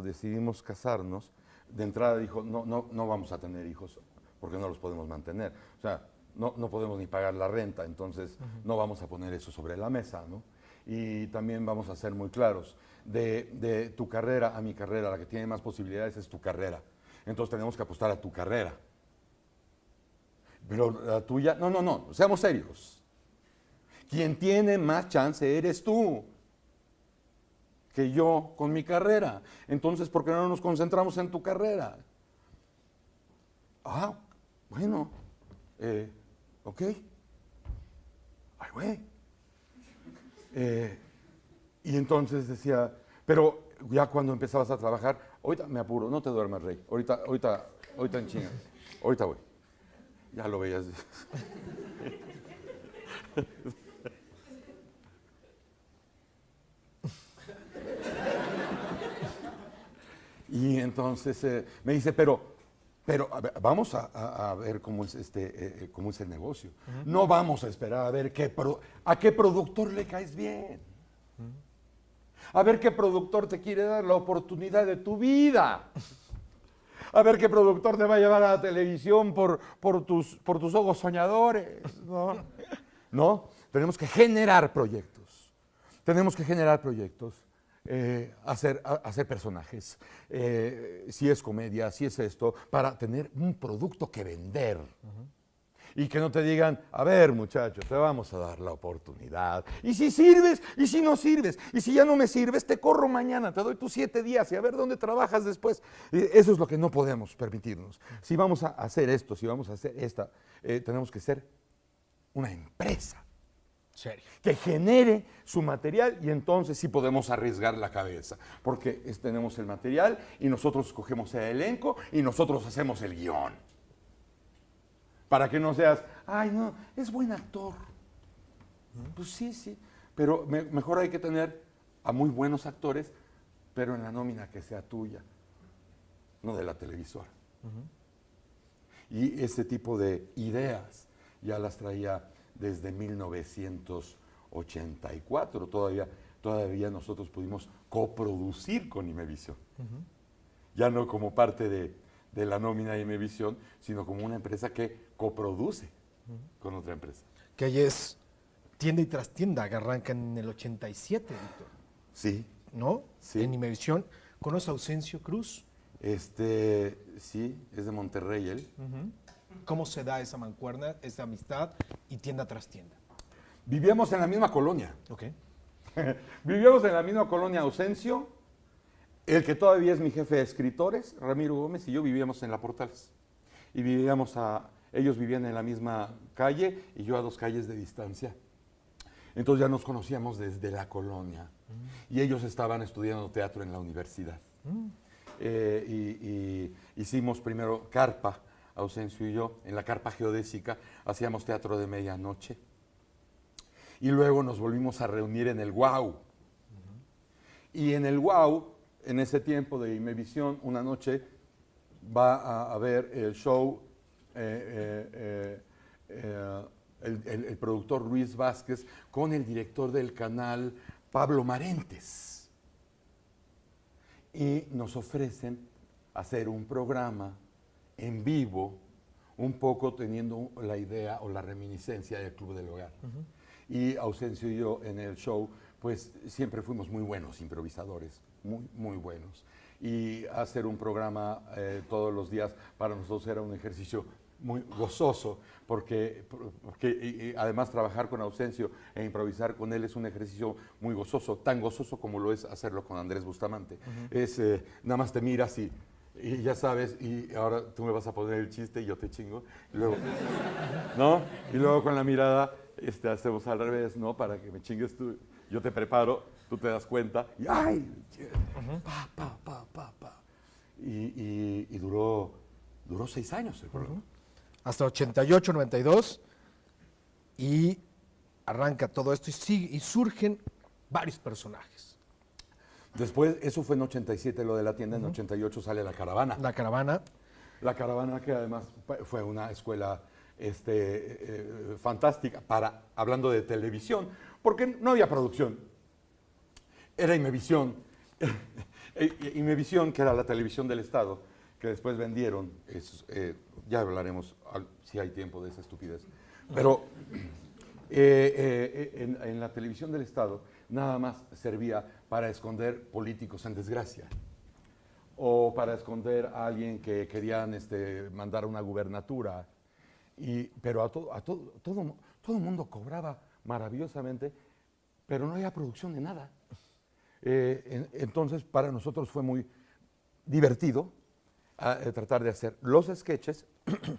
decidimos casarnos, de entrada dijo, no vamos a tener hijos porque no los podemos mantener. O sea, no podemos ni pagar la renta, entonces no vamos a poner eso sobre la mesa, ¿no? Y también vamos a ser muy claros, de tu carrera a mi carrera, la que tiene más posibilidades es tu carrera. Entonces tenemos que apostar a tu carrera. Pero la tuya, no, seamos serios. Quien tiene más chance eres tú que yo con mi carrera. Entonces, ¿por qué no nos concentramos en tu carrera? Ah, bueno, ok. Ay, güey. Y entonces decía, pero ya cuando empezabas a trabajar, ahorita me apuro, no te duermas, Rey. Ahorita en chinga. Ahorita voy. Ya lo veías. Y entonces me dice, pero a ver, vamos a ver cómo es cómo es el negocio. No vamos a esperar a ver a qué productor le caes bien. A ver qué productor te quiere dar la oportunidad de tu vida. A ver qué productor te va a llevar a la televisión por tus ojos soñadores. No, tenemos que generar proyectos. Tenemos que generar proyectos. Hacer personajes, si es comedia, si es esto, para tener un producto que vender. Y que no te digan, a ver muchacho, te vamos a dar la oportunidad. Y si sirves, y si no sirves, y si ya no me sirves, te corro mañana, te doy tus 7 días y a ver dónde trabajas después. Eso es lo que no podemos permitirnos. Si vamos a hacer esto, si vamos a hacer esta, tenemos que ser una empresa. Serio. Que genere su material y entonces sí podemos arriesgar la cabeza, porque tenemos el material y nosotros escogemos el elenco y nosotros hacemos el guión. Para que no seas, ay no, es buen actor. Pues sí, pero mejor hay que tener a muy buenos actores, pero en la nómina que sea tuya, no de la televisora. Y ese tipo de ideas ya las traía desde 1984, todavía nosotros pudimos coproducir con Imevisión. Ya no como parte de la nómina de Imevisión, sino como una empresa que coproduce con otra empresa. Que ahí es tienda y trastienda, que arranca en el 87, Víctor. Sí. ¿No? Sí. En Imevisión. ¿Conoces a Ausencio Cruz? Sí, es de Monterrey él. ¿Cómo se da esa mancuerna, esa amistad y tienda tras tienda? Vivíamos en la misma colonia. Ok. Vivíamos en la misma colonia Ausencio, el que todavía es mi jefe de escritores, Ramiro Gómez, y yo vivíamos en La Portales. Y ellos vivían en la misma calle y yo a 2 calles de distancia. Entonces ya nos conocíamos desde la colonia. Y ellos estaban estudiando teatro en la universidad. Y hicimos primero carpa, Ausencio y yo, en la carpa geodésica, hacíamos teatro de medianoche. Y luego nos volvimos a reunir en el Guau. Y en el Guau, en ese tiempo de Imevisión, una noche va a ver el show el productor Luis Vázquez con el director del canal Pablo Marentes. Y nos ofrecen hacer un programa en vivo, un poco teniendo la idea o la reminiscencia del Club del Hogar. Y Ausencio y yo en el show, pues siempre fuimos muy buenos improvisadores, muy buenos. Y hacer un programa todos los días para nosotros era un ejercicio muy gozoso, porque y además trabajar con Ausencio e improvisar con él es un ejercicio muy gozoso, tan gozoso como lo es hacerlo con Andrés Bustamante. Es, nada más te miras y ya sabes, y ahora tú me vas a poner el chiste y yo te chingo, y luego, ¿no? Y luego con la mirada hacemos al revés, ¿no? Para que me chingues tú, yo te preparo, tú te das cuenta, y ¡ay! Y duró 6 años el programa. Hasta 88, 92, y arranca todo esto y surgen varios personajes. Después, eso fue en 87 lo de la tienda, en 88 sale La Caravana. La Caravana. La Caravana, que además fue una escuela fantástica hablando de televisión, porque no había producción. era Imevisión. Imevisión, que era la televisión del Estado, que después vendieron. Ya hablaremos, si hay tiempo, de esa estupidez. Pero en la televisión del Estado nada más servía para esconder políticos en desgracia o para esconder a alguien que querían mandar a una gubernatura. Pero todo el mundo cobraba maravillosamente, pero no había producción de nada. Entonces, para nosotros fue muy divertido tratar de hacer los sketches,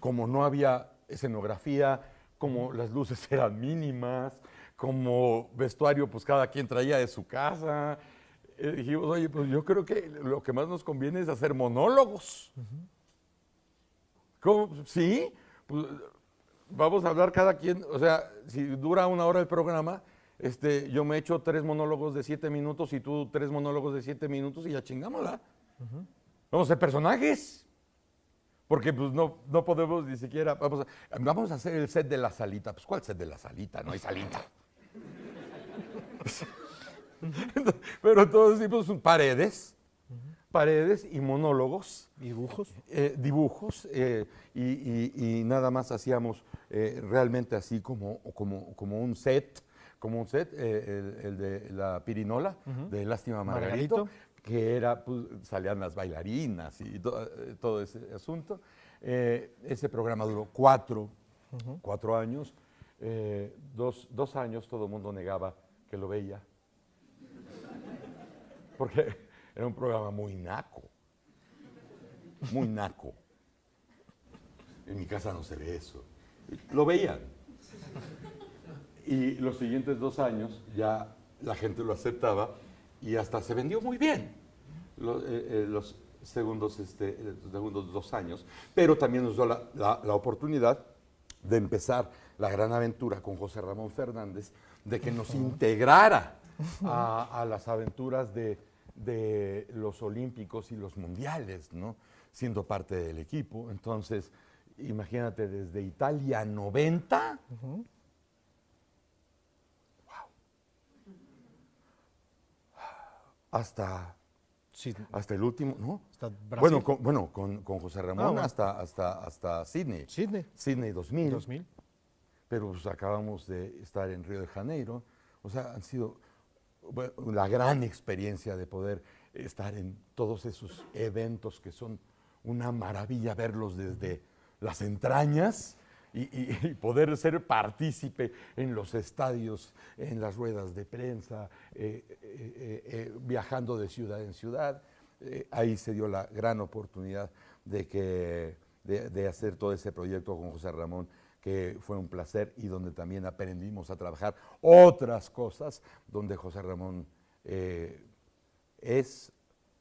como no había escenografía, como las luces eran mínimas, como vestuario, pues cada quien traía de su casa. Dijimos, oye, pues yo creo que lo que más nos conviene es hacer monólogos. ¿Cómo? ¿Sí? Pues vamos a hablar cada quien, o sea, si dura 1 hora el programa, yo me echo 3 monólogos de 7 minutos y tú 3 monólogos de 7 minutos y ya chingámosla. Vamos a ser personajes. Porque pues no podemos ni siquiera, vamos a hacer el set de la salita. Pues ¿cuál set de la salita? No hay salita. Pero todos tipos son paredes y monólogos. ¿Dibujos? Dibujos y nada más hacíamos realmente así como un set, el de la pirinola, de Lástima Margarito, que era, pues, salían las bailarinas y todo ese asunto. Ese programa duró 4 años. 2 años todo el mundo negaba que lo veía. Porque era un programa muy naco. Muy naco. En mi casa no se ve eso. Lo veían. Y los siguientes 2 años ya la gente lo aceptaba y hasta se vendió muy bien los segundos 2 años. Pero también nos dio la oportunidad de empezar la gran aventura con José Ramón Fernández, de que nos integrara a las aventuras de los olímpicos y los mundiales, ¿no? Siendo parte del equipo. Entonces, imagínate, desde Italia 90, wow, hasta el último, ¿no? Hasta Brasil. Con José Ramón hasta Sydney. Sydney 2000. Pero pues acabamos de estar en Río de Janeiro. O sea, han sido la gran experiencia de poder estar en todos esos eventos que son una maravilla, verlos desde las entrañas y poder ser partícipe en los estadios, en las ruedas de prensa, viajando de ciudad en ciudad. Ahí se dio la gran oportunidad de hacer todo ese proyecto con José Ramón, que fue un placer y donde también aprendimos a trabajar otras cosas, donde José Ramón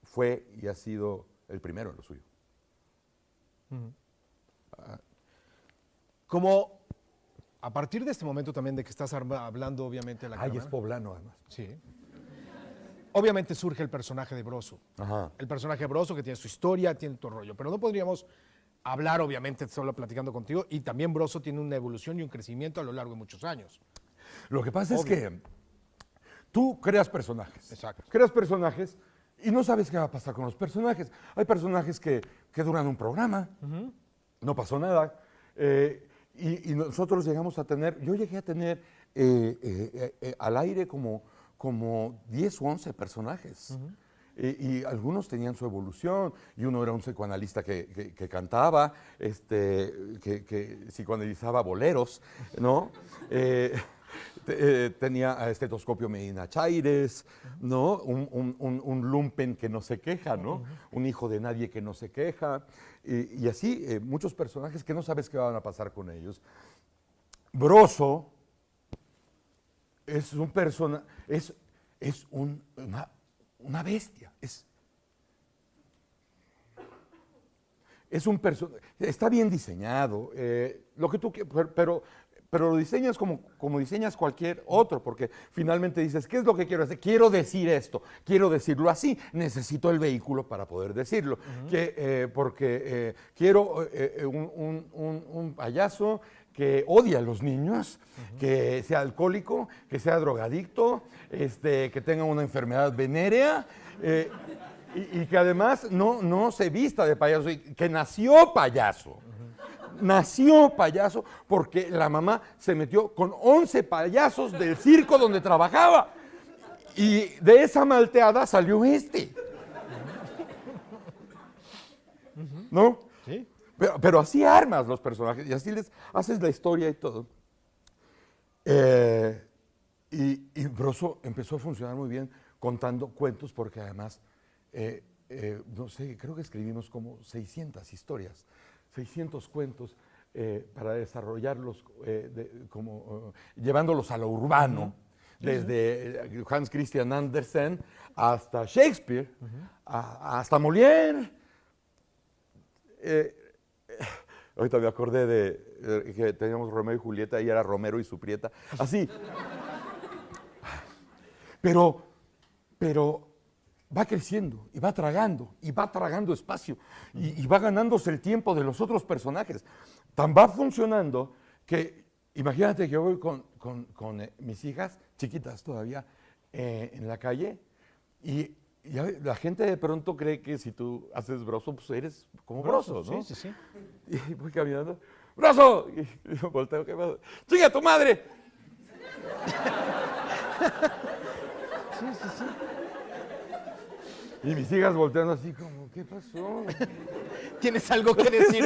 fue y ha sido el primero en lo suyo. Como a partir de este momento también de que estás hablando, obviamente, de la cámara. Es poblano, además. Sí. Obviamente surge el personaje de Broso. Ajá. El personaje de Broso que tiene su historia, tiene todo rollo, pero no podríamos hablar, obviamente, solo platicando contigo, y también Broso tiene una evolución y un crecimiento a lo largo de muchos años. Lo que pasa es que tú creas personajes. Exacto. Creas personajes y no sabes qué va a pasar con los personajes. Hay personajes que duran un programa, no pasó nada. Y nosotros llegamos a tener, yo llegué a tener al aire como 10 o 11 personajes. Y algunos tenían su evolución, y uno era un psicoanalista que cantaba, que psicoanalizaba boleros, ¿no? Tenía a Estetoscopio Medina Chaires, ¿no? Un lumpen que no se queja, ¿no? Un hijo de nadie que no se queja, y así muchos personajes que no sabes qué van a pasar con ellos. Broso es un personaje, es una bestia, es un personaje, está bien diseñado, lo que tú pero lo diseñas como diseñas cualquier otro, porque finalmente dices, ¿qué es lo que quiero hacer? Quiero decir esto, quiero decirlo así, necesito el vehículo para poder decirlo, porque quiero un payaso que odia a los niños, que sea alcohólico, que sea drogadicto, que tenga una enfermedad venérea, y que además no se vista de payaso, y que nació payaso. Nació payaso porque la mamá se metió con 11 payasos del circo donde trabajaba. Y de esa malteada salió este. ¿No? Sí. Pero así armas los personajes y así les haces la historia y todo. Y Broso empezó a funcionar muy bien contando cuentos porque además, no sé, creo que escribimos como 600 historias, 600 cuentos para desarrollarlos, llevándolos a lo urbano, desde Hans Christian Andersen hasta Shakespeare, hasta Molière. Ahorita me acordé de que teníamos Romeo y Julieta y era Romero y su prieta. Así. Pero va creciendo y va tragando espacio y va ganándose el tiempo de los otros personajes. Tan va funcionando que, imagínate que voy con mis hijas, chiquitas todavía, en la calle y ya la gente de pronto cree que si tú haces Broso, pues eres como Broso, ¿no? Sí, sí, sí. Y voy caminando, ¡Broso! Y yo volteo, ¿qué pasa? ¡Chinga tu madre! Sí, sí, sí. Y mis hijas volteando así como, ¿qué pasó? ¿Tienes algo que decir?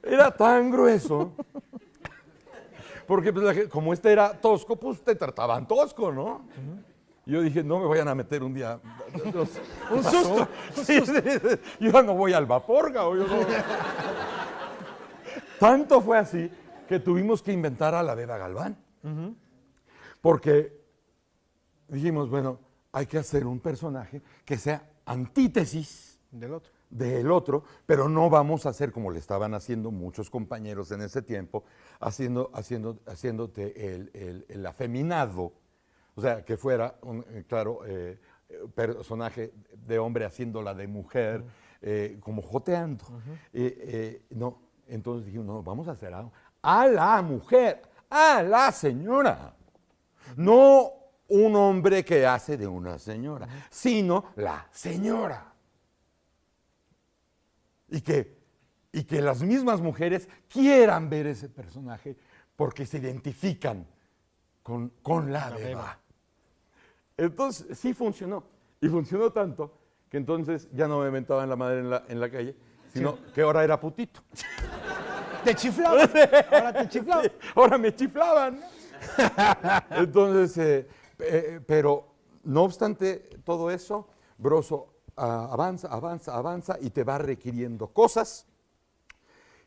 Era tan grueso. Porque pues, como este era tosco, pues te trataban tosco, ¿no? Y yo dije, no me vayan a meter un día. Un susto. Sí, sí, sí. Yo ya no voy al Vaporga. Tanto fue así que tuvimos que inventar a la Beba Galván. Porque dijimos, bueno, hay que hacer un personaje que sea antítesis del otro, pero no vamos a hacer como le estaban haciendo muchos compañeros en ese tiempo, haciéndote el afeminado. O sea, que fuera un personaje de hombre haciéndola de mujer, como joteando. No, entonces dijimos, no, vamos a hacer algo a la mujer, a la señora. No un hombre que hace de una señora, sino la señora. Y que las mismas mujeres quieran ver ese personaje porque se identifican con la Beba. Entonces, sí funcionó. Y funcionó tanto que entonces ya no me mentaban la madre en la calle, sino que ahora era putito. ¿Te chiflaban? Ahora te chiflaban. Sí, ahora me chiflaban. Entonces, pero no obstante todo eso, Broso avanza y te va requiriendo cosas.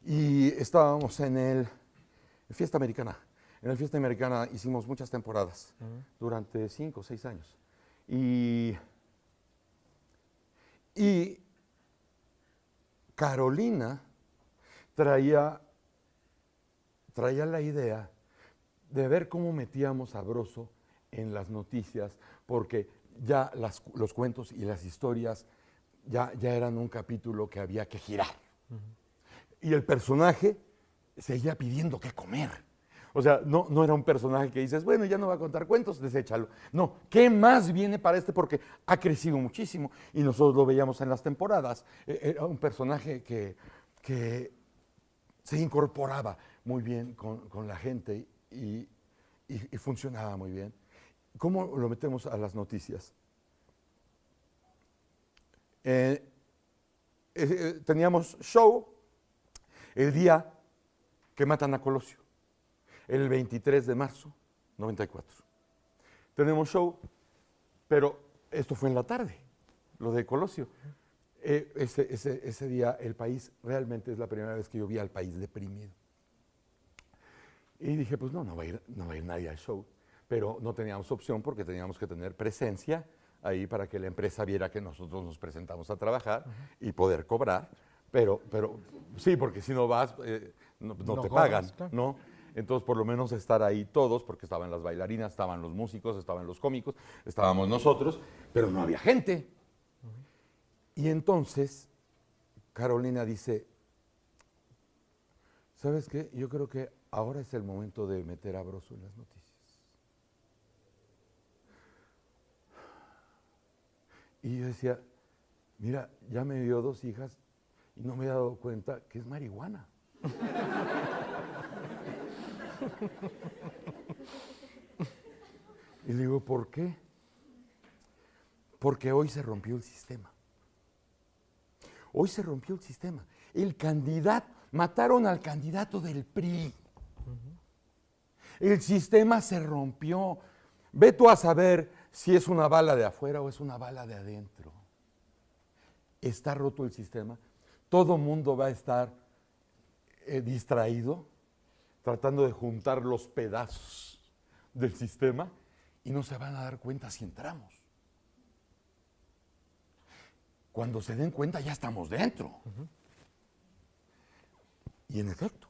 Y estábamos en Fiesta Americana. En la Fiesta Americana hicimos muchas temporadas durante 5 o 6 años. Y Carolina traía la idea de ver cómo metíamos a Broso en las noticias, porque ya los cuentos y las historias ya eran un capítulo que había que girar. Y el personaje seguía pidiendo qué comer. O sea, no era un personaje que dices, bueno, ya no va a contar cuentos, deséchalo. No, ¿qué más viene para este? Porque ha crecido muchísimo y nosotros lo veíamos en las temporadas. Era un personaje que se incorporaba muy bien con la gente y funcionaba muy bien. ¿Cómo lo metemos a las noticias? Teníamos show el día que matan a Colosio, el 23 de marzo, 94. Tenemos show, pero esto fue en la tarde, lo de Colosio. Ese día el país, realmente es la primera vez que yo vi al país deprimido. Y dije, pues no va a ir nadie al show, pero no teníamos opción porque teníamos que tener presencia ahí para que la empresa viera que nosotros nos presentamos a trabajar y poder cobrar, pero sí, porque si no vas, no te cobras, pagan, claro. ¿no? Entonces, por lo menos estar ahí todos, porque estaban las bailarinas, estaban los músicos, estaban los cómicos, estábamos nosotros, pero no había gente. Y entonces, Carolina dice, ¿Sabes qué? Yo creo que ahora es el momento de meter a Broso en las noticias. Y yo decía, mira, ya me dio 2 hijas y no me he dado cuenta que es marihuana. Y le digo, ¿por qué? Porque hoy se rompió el sistema. Hoy se rompió el sistema. El candidato, mataron al candidato del PRI. El sistema se rompió. Ve tú a saber si es una bala de afuera o es una bala de adentro. Está roto el sistema. Todo mundo va a estar distraído, tratando de juntar los pedazos del sistema y no se van a dar cuenta si entramos. Cuando se den cuenta ya estamos dentro. Y en efecto,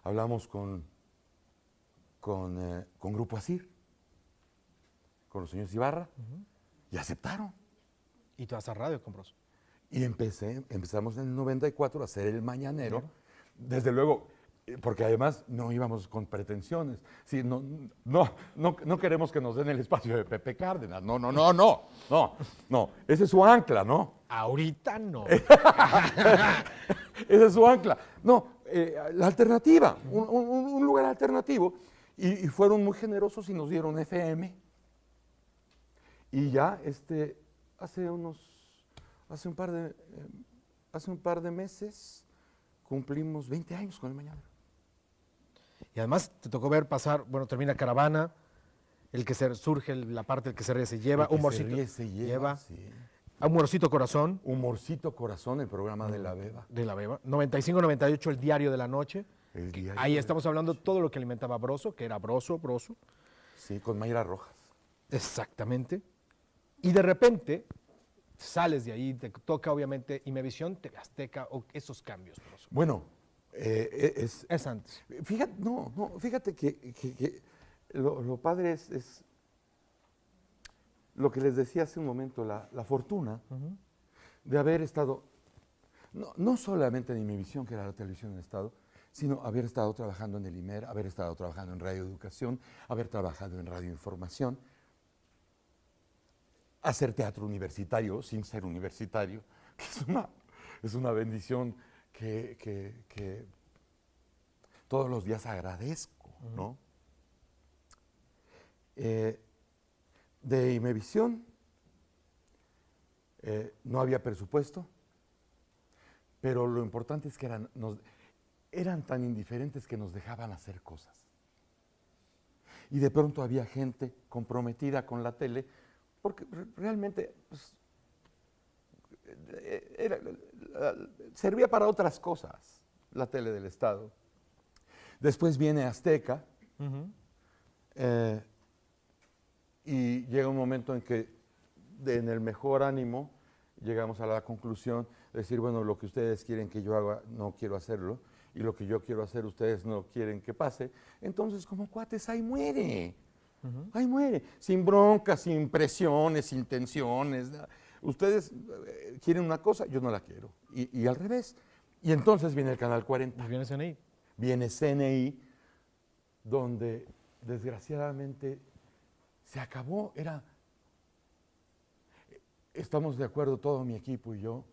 hablamos con Grupo Asir, con los señores Ibarra, y aceptaron. Y tú vas a radio con Broso. Y empezamos en el 94 a hacer el mañanero. Desde luego, porque además no íbamos con pretensiones. Sí, no queremos que nos den el espacio de Pepe Cárdenas. No. Ese es su ancla, ¿no? Ahorita no. Esa es su ancla. No, la alternativa, un lugar alternativo. Y fueron muy generosos y nos dieron FM. Y ya hace un par de meses cumplimos 20 años con el Mañanero. Y además te tocó ver pasar, bueno, termina Caravana, el que surge, la parte del que se ríe se lleva, Humorcito se lleva, sí. Humorcito Corazón. Humorcito Corazón, el programa de La Beba. De La Beba. 95-98, el Diario de la Noche. El Diario Ahí de estamos la hablando Noche. todo lo que alimentaba Broso, que era Broso. Sí, con Mayra Rojas. Exactamente. Y de repente sales de ahí, te toca obviamente Imevisión, TV Azteca, o esos cambios, Broso. Bueno, Es antes. Fíjate que lo padre es lo que les decía hace un momento, la fortuna de haber estado, no solamente en Imevisión, que era la televisión del Estado, sino haber estado trabajando en el IMER, haber estado trabajando en Radio Educación, haber trabajado en Radio Información, hacer teatro universitario sin ser universitario, que es una bendición que todos los días agradezco, ¿no? De Imevisión no había presupuesto, pero lo importante es que eran tan indiferentes que nos dejaban hacer cosas. Y de pronto había gente comprometida con la tele, porque realmente pues, servía para otras cosas la tele del Estado. Después viene Azteca, y llega un momento en que, en el mejor ánimo, llegamos a la conclusión de decir, bueno, lo que ustedes quieren que yo haga, no quiero hacerlo, y lo que yo quiero hacer, ustedes no quieren que pase. Entonces, como cuates, ahí muere. Ahí muere, sin broncas, sin presiones, sin tensiones. Ustedes quieren una cosa, yo no la quiero. Y al revés. Y entonces viene el Canal 40. Y viene CNI. Viene CNI, donde desgraciadamente se acabó. Estamos de acuerdo todo mi equipo y yo,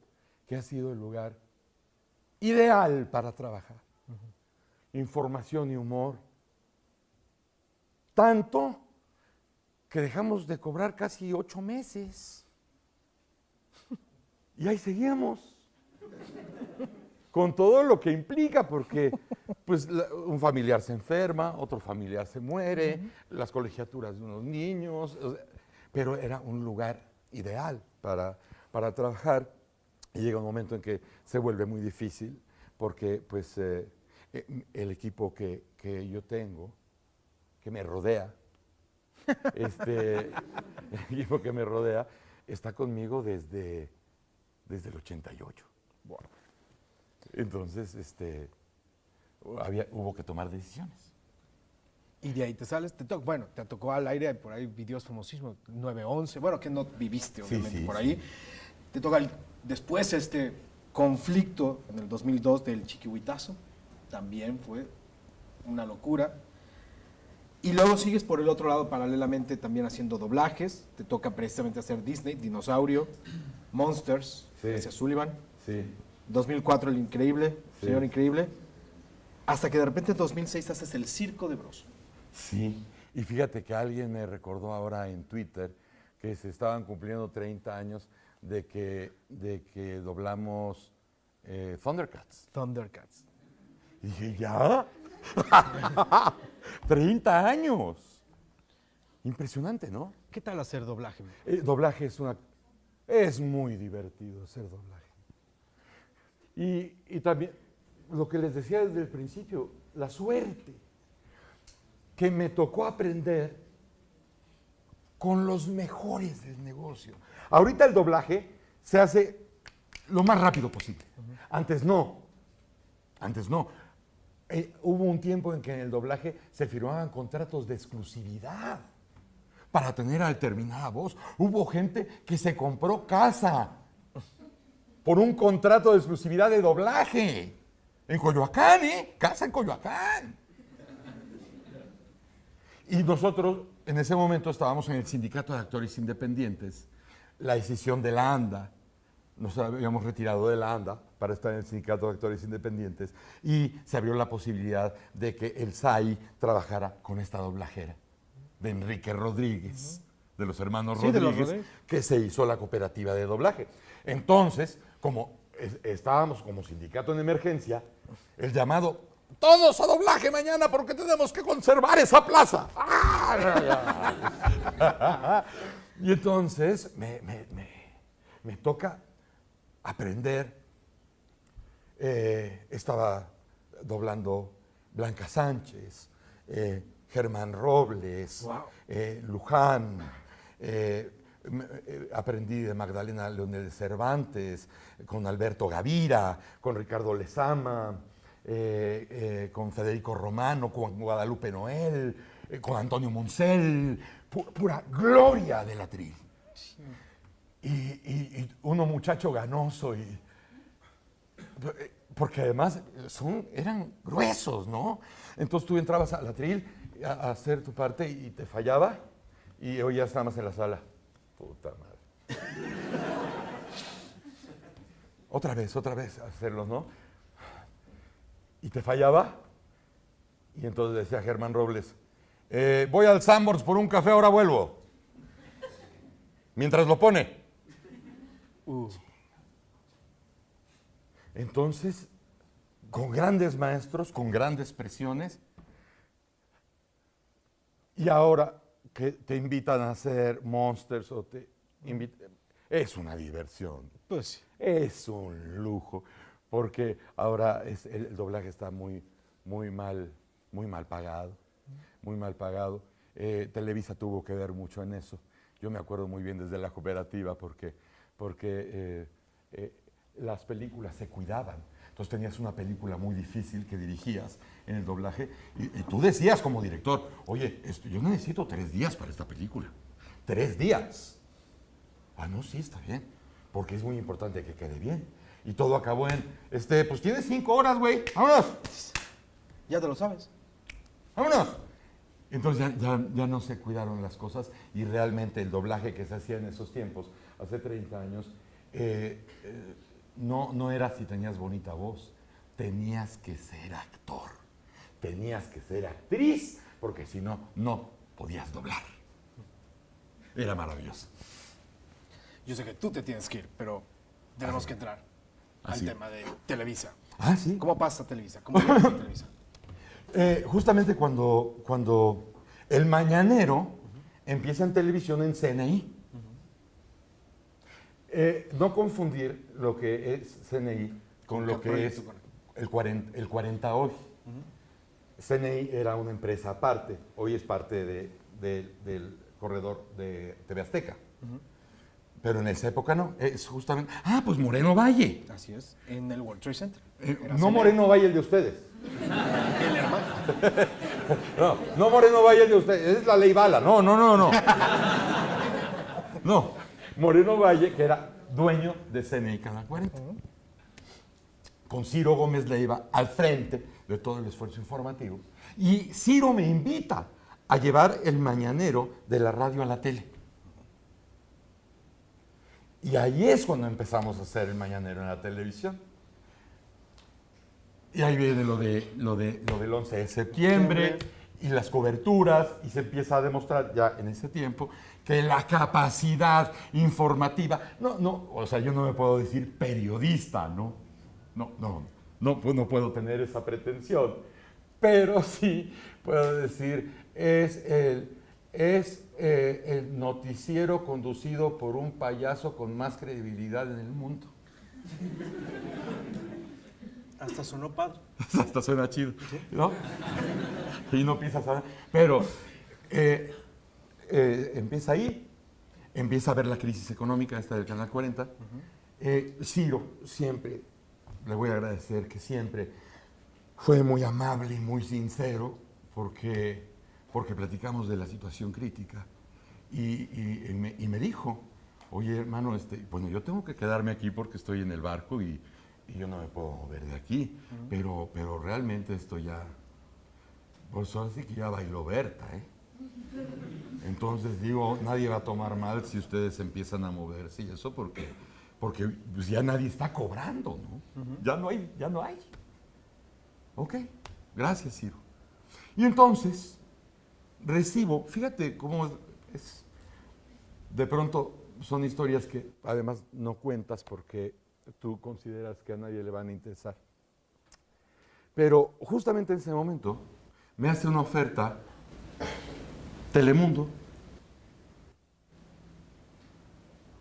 que ha sido el lugar ideal para trabajar. Información y humor. Tanto que dejamos de cobrar casi 8 meses. Y ahí seguíamos. Con todo lo que implica, porque pues, un familiar se enferma, otro familiar se muere, las colegiaturas de unos niños, pero era un lugar ideal para trabajar. Y llega un momento en que se vuelve muy difícil, porque pues, el equipo que yo tengo, que me rodea, el equipo que me rodea, está conmigo desde el 88. Wow. Entonces, hubo que tomar decisiones. Y de ahí te sales, te tocó al aire, por ahí videos famosísimos, 9/11, bueno, que no viviste obviamente Sí, por ahí. Te toca después este conflicto en el 2002 del Chiquihuitazo. también fue una locura. Y luego sigues por el otro lado paralelamente también haciendo doblajes. Te toca precisamente hacer Disney, Dinosaurio, Monsters, Sí. gracias Sullivan. Sí. 2004 El Increíble, Sí. Señor Increíble. Hasta que de repente en 2006 haces El Circo de Bros. Sí, y fíjate que alguien me recordó ahora en Twitter que se estaban cumpliendo 30 años de que doblamos Thundercats. Thundercats. Y dije, ¿ya? 30 años. Impresionante, ¿no? ¿Qué tal hacer doblaje? Doblaje es muy divertido hacer doblaje. Y también, lo que les decía desde el principio, la suerte que me tocó aprender con los mejores del negocio. Ahorita el doblaje se hace lo más rápido posible. Antes no. Hubo un tiempo en que en el doblaje se firmaban contratos de exclusividad para tener a determinada voz. Hubo gente que se compró casa por un contrato de exclusividad de doblaje. En Coyoacán, ¿eh? Casa en Coyoacán. Y nosotros en ese momento estábamos en el Sindicato de Actores Independientes. La decisión de la ANDA, nos habíamos retirado de la ANDA para estar en el Sindicato de Actores Independientes y se abrió la posibilidad de que el SAI trabajara con esta doblajera de Enrique Rodríguez, de los hermanos Sí, de los Rodríguez, Rodríguez. que se hizo la cooperativa de doblaje. Entonces, como estábamos como sindicato en emergencia, el llamado, todos a doblaje mañana porque tenemos que conservar esa plaza. Y entonces me toca aprender. Estaba doblando Blanca Sánchez, Germán Robles, Wow. Luján. Aprendí de Magdalena Leonel de Cervantes, con Alberto Gavira, con Ricardo Lezama, con Federico Romano, con Guadalupe Noel, con Antonio Moncel, pura gloria del atril. Y uno muchacho ganoso, porque además eran gruesos, ¿no? Entonces tú entrabas al atril a hacer tu parte y te fallaba y oías nada más en la sala. Puta madre. otra vez hacerlos, ¿no? Y te fallaba. Y entonces decía Germán Robles, voy al Sanborns por un café, ahora vuelvo. Mientras lo pone. Entonces, con grandes maestros, con grandes presiones, y ahora que te invitan a hacer Monsters o te invitan, es una diversión. Pues sí. Es un lujo, porque ahora el doblaje está muy mal pagado, muy mal pagado. Televisa tuvo que ver mucho en eso. Yo me acuerdo muy bien desde la cooperativa porque las películas se cuidaban. Entonces tenías una película muy difícil que dirigías en el doblaje y tú decías como director, oye, yo necesito 3 días para esta película. 3 días. Ah, no, sí, está bien, porque es muy importante que quede bien. Y todo acabó en, pues tienes 5 horas, güey, vámonos. Ya te lo sabes. ¡Vámonos! Entonces ya no se cuidaron las cosas y realmente el doblaje que se hacía en esos tiempos, hace 30 años, no era si tenías bonita voz, tenías que ser actor, tenías que ser actriz, porque si no, no podías doblar. Era maravilloso. Yo sé que tú te tienes que ir, pero tenemos que entrar al sí. tema de Televisa. Ah, sí. ¿Cómo pasa Televisa? ¿Cómo pasa Televisa? Justamente cuando El Mañanero empieza en televisión en CNI. No confundir lo que es CNI con lo que es el 40 hoy. CNI era una empresa aparte, hoy es parte del corredor de TV Azteca. Pero en esa época no, es justamente... Ah, pues Moreno Valle. Así es, en el World Trade Center. No Moreno Valle el de ustedes. El hermano. No Moreno Valle el de ustedes, es la Ley Bala. No. No, Moreno Valle, que era dueño de CNI Canal 40. Con Ciro Gómez Leiva al frente de todo el esfuerzo informativo. Y Ciro me invita a llevar el mañanero de la radio a la tele. Y ahí es cuando empezamos a hacer el mañanero en la televisión. Y ahí viene lo del 11 de septiembre y las coberturas, y se empieza a demostrar ya en ese tiempo que la capacidad informativa, o sea, yo no me puedo decir periodista, pues no puedo tener esa pretensión, pero sí puedo decir, es el noticiero conducido por un payaso con más credibilidad en el mundo. Hasta sonó padre. Hasta suena chido, ¿no? Y no pisas nada. Pero empieza ahí, empieza a ver la crisis económica esta del Canal 40. Ciro, siempre, le voy a agradecer que siempre fue muy amable y muy sincero porque platicamos de la situación crítica. Y me dijo, oye, hermano, bueno, yo tengo que quedarme aquí porque estoy en el barco y yo no me puedo mover de aquí, pero realmente esto ya, pues ahora sí que ya bailó Berta, ¿eh? Entonces digo, nadie va a tomar mal si ustedes empiezan a moverse y eso porque pues ya nadie está cobrando, ¿no? Ya no hay. Ok, gracias, Ciro. Y entonces recibo, fíjate cómo es, de pronto son historias que además no cuentas porque tú consideras que a nadie le van a interesar. Pero justamente en ese momento me hace una oferta Telemundo,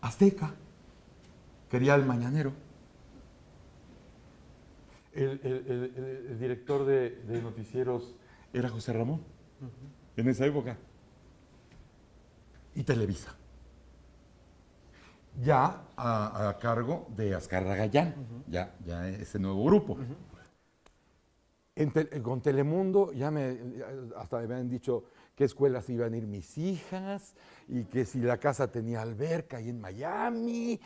Azteca, quería el mañanero. El director de noticieros era José Ramón, en esa época. Y Televisa. Ya a cargo de Azcárraga Gallán, ya ese nuevo grupo. Con Telemundo hasta me habían dicho qué escuelas iban a ir mis hijas y que si la casa tenía alberca ahí en Miami.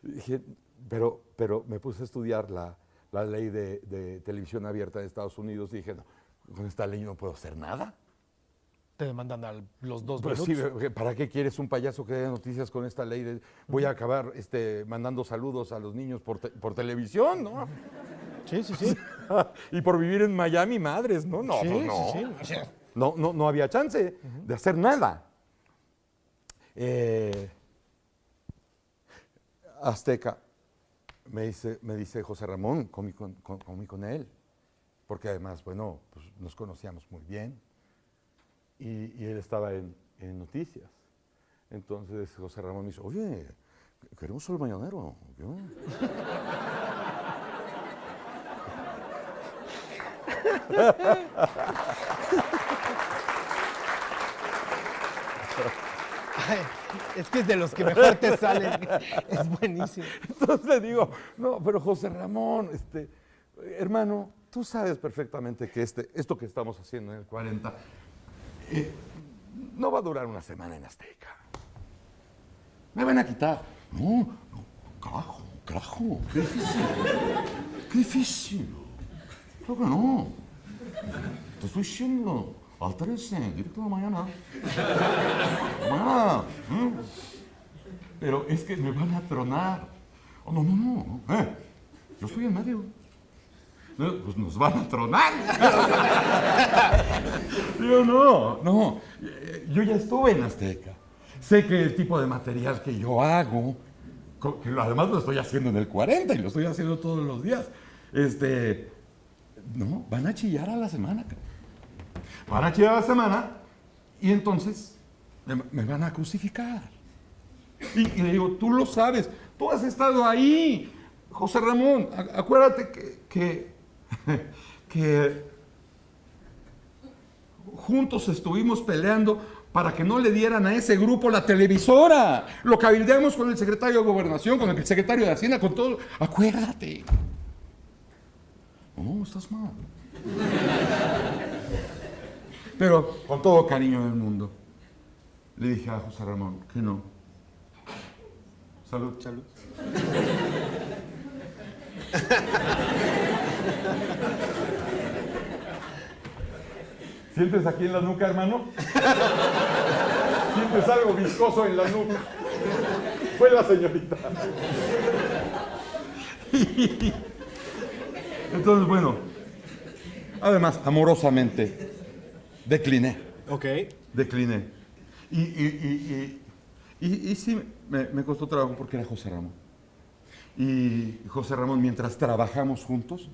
Dije, pero me puse a estudiar la ley de televisión abierta de Estados Unidos y dije, no, con esta ley no puedo hacer nada. Te demandan a los 2 Pues minutos. sí, ¿para qué quieres un payaso que dé noticias con esta ley? Voy a acabar mandando saludos a los niños por televisión, ¿no? Sí. Y por vivir en Miami, madres, ¿no? No, Sí, pues no. sí. No había chance de hacer nada. Azteca, me dice José Ramón, comí con él, porque además, bueno, pues nos conocíamos muy bien. Y él estaba en noticias. Entonces José Ramón me dice, oye, queremos el mañanero. Ay, es que es de los que mejor te salen. Es buenísimo. Entonces digo, no, pero José Ramón, hermano, tú sabes perfectamente que esto que estamos haciendo en el 40 no va a durar una semana en Azteca. Me van a quitar. No, carajo, qué difícil. Creo que no. Te estoy diciendo, al 13, directo de la mañana. Mañana. Pero es que me van a tronar. Oh, no. Yo estoy en medio. Pues nos van a tronar. Digo, no. Yo ya estuve en Azteca. Sé que el tipo de material que yo hago, que además lo estoy haciendo en el 40 y lo estoy haciendo todos los días, no, van a chillar a la semana. Van a chillar a la semana y entonces me van a crucificar. Y le digo, tú lo sabes, tú has estado ahí. José Ramón, acuérdate que juntos estuvimos peleando para que no le dieran a ese grupo la televisora. Lo cabildeamos con el secretario de Gobernación, con el secretario de Hacienda, con todo. Acuérdate. No, estás mal. Pero con todo cariño del mundo, le dije a José Ramón que no. Salud. ¿Sientes aquí en la nuca, hermano? ¿Sientes algo viscoso en la nuca? Fue la señorita. Entonces, bueno, además, amorosamente, decliné. Ok. Decliné. Y sí, me costó trabajo porque era José Ramón. Y José Ramón, mientras trabajamos juntos,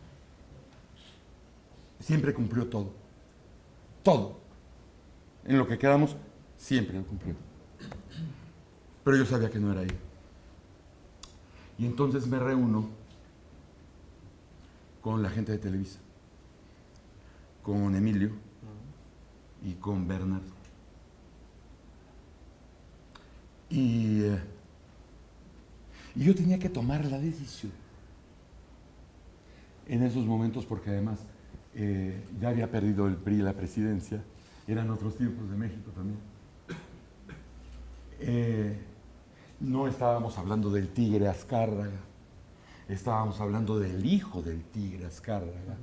siempre cumplió todo. Todo. En lo que quedamos, siempre lo cumplió. Pero yo sabía que no era ahí. Y entonces me reúno con la gente de Televisa, con Emilio y con Bernardo. Y yo tenía que tomar la decisión en esos momentos porque además ya había perdido el PRI la presidencia, eran otros tiempos de México también. No estábamos hablando del Tigre Azcárraga, estábamos hablando del hijo del Tigre Azcárraga.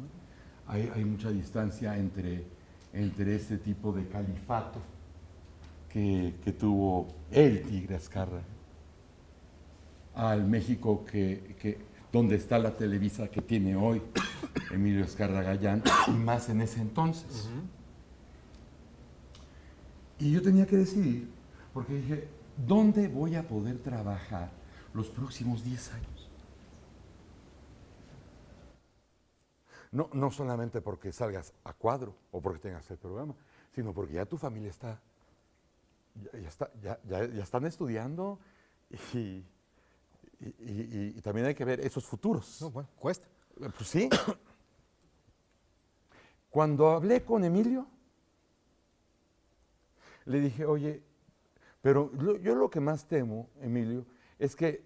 Hay mucha distancia entre este tipo de califato que tuvo el Tigre Azcárraga al México donde está la Televisa que tiene hoy Emilio Azcárraga Gallán, y más en ese entonces. Y yo tenía que decidir, porque dije, ¿dónde voy a poder trabajar los próximos 10 años? No solamente porque salgas a cuadro o porque tengas el programa, sino porque ya tu familia ya están estudiando y también hay que ver esos futuros. No, bueno, cuesta. Pues sí. Cuando hablé con Emilio, le dije, oye, pero yo lo que más temo, Emilio, es que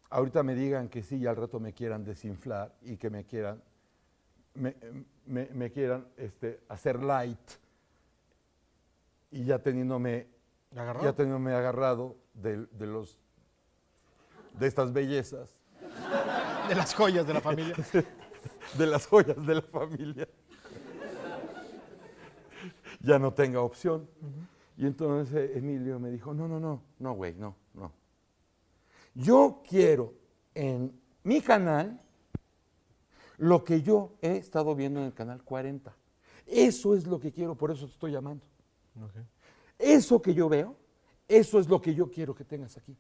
ahorita me digan que sí y al rato me quieran desinflar y que me quieran hacer light y ya teniéndome agarrado de estas bellezas. De las joyas de la familia. De las joyas de la familia. Ya no tenga opción. Y entonces Emilio me dijo, no, güey, no. Yo quiero en mi canal lo que yo he estado viendo en el canal 40. Eso es lo que quiero, por eso te estoy llamando. Okay. Eso que yo veo, eso es lo que yo quiero que tengas aquí.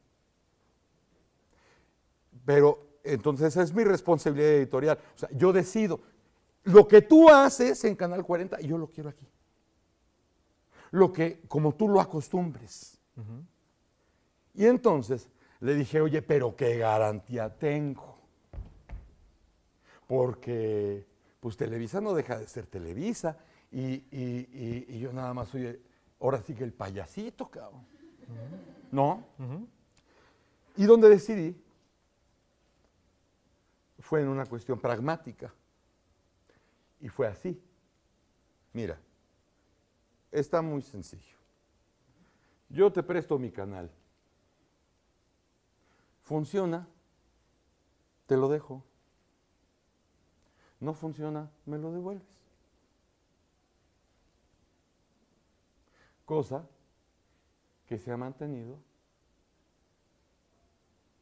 Pero entonces es mi responsabilidad editorial. O sea, yo decido. Lo que tú haces en Canal 40, yo lo quiero aquí. Como tú lo acostumbres. Y entonces le dije, oye, pero ¿qué garantía tengo? Porque pues Televisa no deja de ser Televisa y yo nada más soy, ahora sí que el payasito, cabrón. ¿No? Y donde decidí fue en una cuestión pragmática. Y fue así. Mira, está muy sencillo. Yo te presto mi canal. Funciona, te lo dejo. No funciona, me lo devuelves. Cosa que se ha mantenido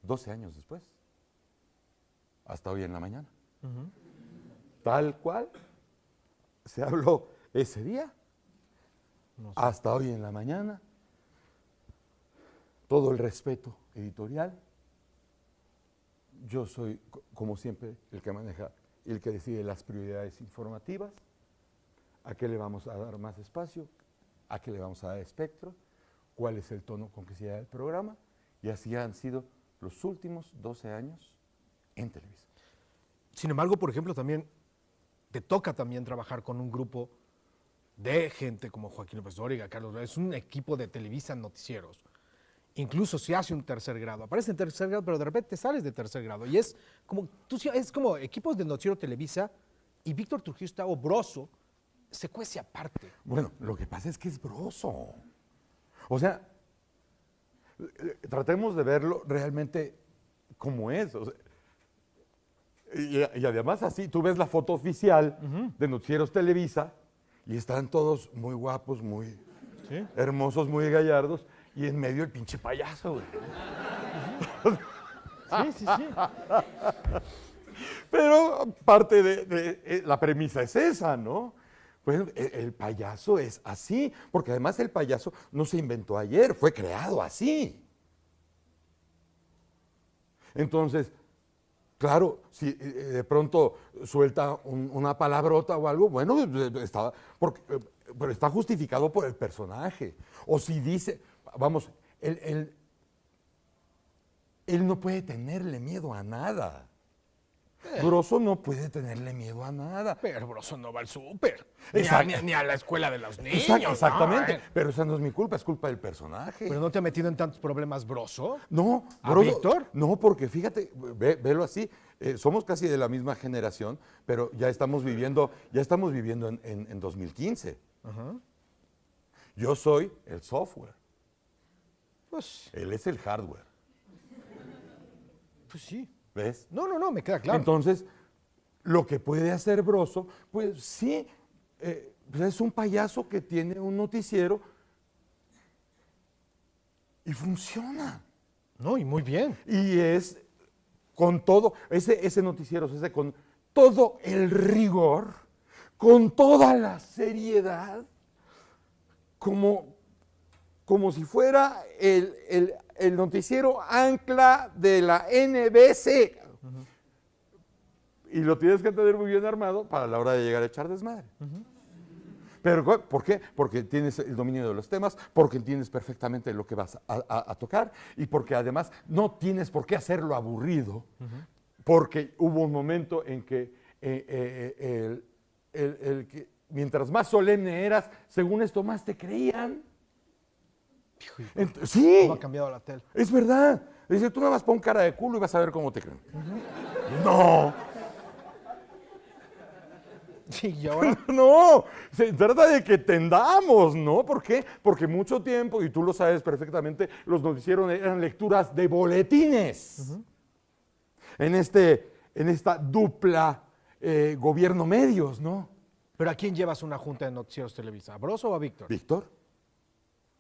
12 años después, hasta hoy en la mañana. Tal cual se habló ese día, hasta hoy en la mañana. Todo el respeto editorial. Yo soy, como siempre, el que maneja y el que decide las prioridades informativas. ¿A qué le vamos a dar más espacio? ¿A qué le vamos a dar espectro? ¿Cuál es el tono con que se da el programa? Y así han sido los últimos 12 años en Televisa. Sin embargo, por ejemplo, también te toca también trabajar con un grupo de gente como Joaquín López Dóriga, Carlos, es un equipo de Televisa noticieros. Incluso se hace un tercer grado, aparece en tercer grado, pero de repente sales de tercer grado. Y es como equipos de noticiero Televisa y Víctor Trujillo está obroso, se cuece aparte. Bueno, lo que pasa es que es broso. O sea, tratemos de verlo realmente como es. O sea, Y además así, tú ves la foto oficial de Noticieros Televisa y están todos muy guapos, muy hermosos, muy gallardos, y en medio el pinche payaso, güey. Sí. Pero parte de la premisa es esa, ¿no? Pues el payaso es así, porque además el payaso no se inventó ayer, fue creado así. Entonces, claro, si de pronto suelta una palabrota o algo, bueno, pero está justificado por el personaje. O si dice, vamos, él no puede tenerle miedo a nada. Broso no puede tenerle miedo a nada. Pero Broso no va al súper. Exacto. Ni a la escuela de los niños. Exactamente. ¿No? Pero esa no es mi culpa, es culpa del personaje. ¿Pero no te ha metido en tantos problemas Broso? No, ¿A Víctor? No, porque fíjate, velo así, somos casi de la misma generación, pero ya estamos viviendo en 2015. Ajá. Yo soy el software, Pues él es el hardware, sí. ¿ves? No, me queda claro. Entonces, lo que puede hacer Broso, pues sí, pues es un payaso que tiene un noticiero y funciona. No, y muy bien. Y es con todo, ese noticiero se hace con todo el rigor, con toda la seriedad, como si fuera el noticiero ancla de la NBC. Y lo tienes que tener muy bien armado para la hora de llegar a echar desmadre. Pero, ¿por qué? Porque tienes el dominio de los temas, porque entiendes perfectamente lo que vas a tocar y porque además no tienes por qué hacerlo aburrido, porque hubo un momento en que, que mientras más solemne eras, según esto más te creían. Sí, ¿Cómo ha cambiado la tele? es verdad. Dice, tú nada más pon cara de culo y vas a ver cómo te creen. No. Sí, y ahora. No, se trata de que tendamos, ¿no? ¿Por qué? Porque mucho tiempo, y tú lo sabes perfectamente, los noticieros eran lecturas de boletines. En esta dupla gobierno-medios, ¿no? ¿Pero a quién llevas una junta de noticieros Televisa? ¿A Broso o a Víctor? ¿Víctor?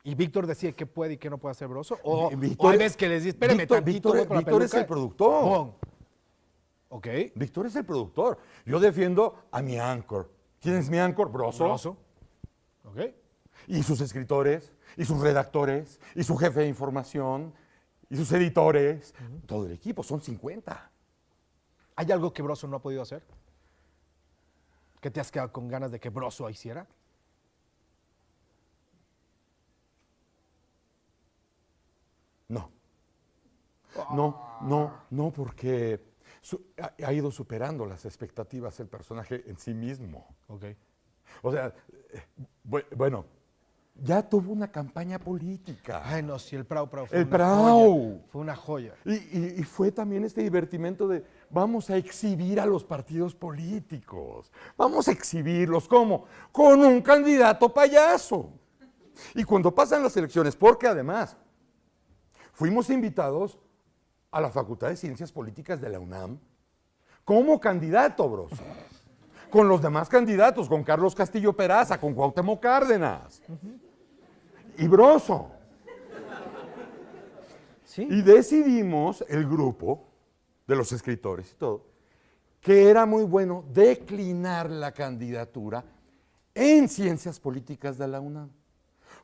¿Y Víctor decide qué puede y qué no puede hacer Broso? ¿O Víctor- hay veces que les dice, espérame Víctor- tantito, Víctor- voy por la Víctor es peluca"? el productor. Pon. Ok. Víctor es el productor. Yo defiendo a mi anchor. ¿Quién es mi anchor? Broso. Broso. Ok. Y sus escritores, y sus redactores, y su jefe de información, y sus editores. Todo el equipo, son 50. ¿Hay algo que Broso no ha podido hacer? ¿Que te has quedado con ganas de que Broso hiciera? No. No, porque ha ido superando las expectativas el personaje en sí mismo. Ok. O sea, bueno, ya tuvo una campaña política. Ay, no, sí, el Prau fue El una Prau. joya. Fue una joya. Y fue también este divertimento de vamos a exhibir a los partidos políticos. Vamos a exhibirlos, ¿cómo? Con un candidato payaso. Y cuando pasan las elecciones, porque además fuimos invitados a la Facultad de Ciencias Políticas de la UNAM como candidato, Broso. Con los demás candidatos, con Carlos Castillo Peraza, con Cuauhtémoc Cárdenas. Y Broso. Sí. Y decidimos, el grupo de los escritores y todo, que era muy bueno declinar la candidatura en Ciencias Políticas de la UNAM.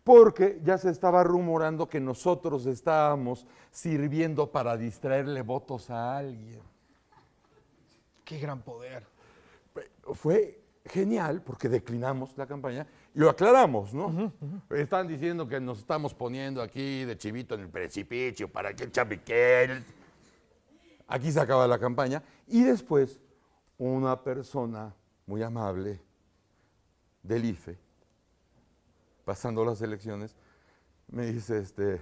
Porque ya se estaba rumorando que nosotros estábamos sirviendo para distraerle votos a alguien. Qué gran poder. Fue genial porque declinamos la campaña y lo aclaramos, ¿no? Están diciendo que nos estamos poniendo aquí de chivito en el precipicio para que chapiquel. Aquí se acaba la campaña y después una persona muy amable del IFE, pasando las elecciones, me dice,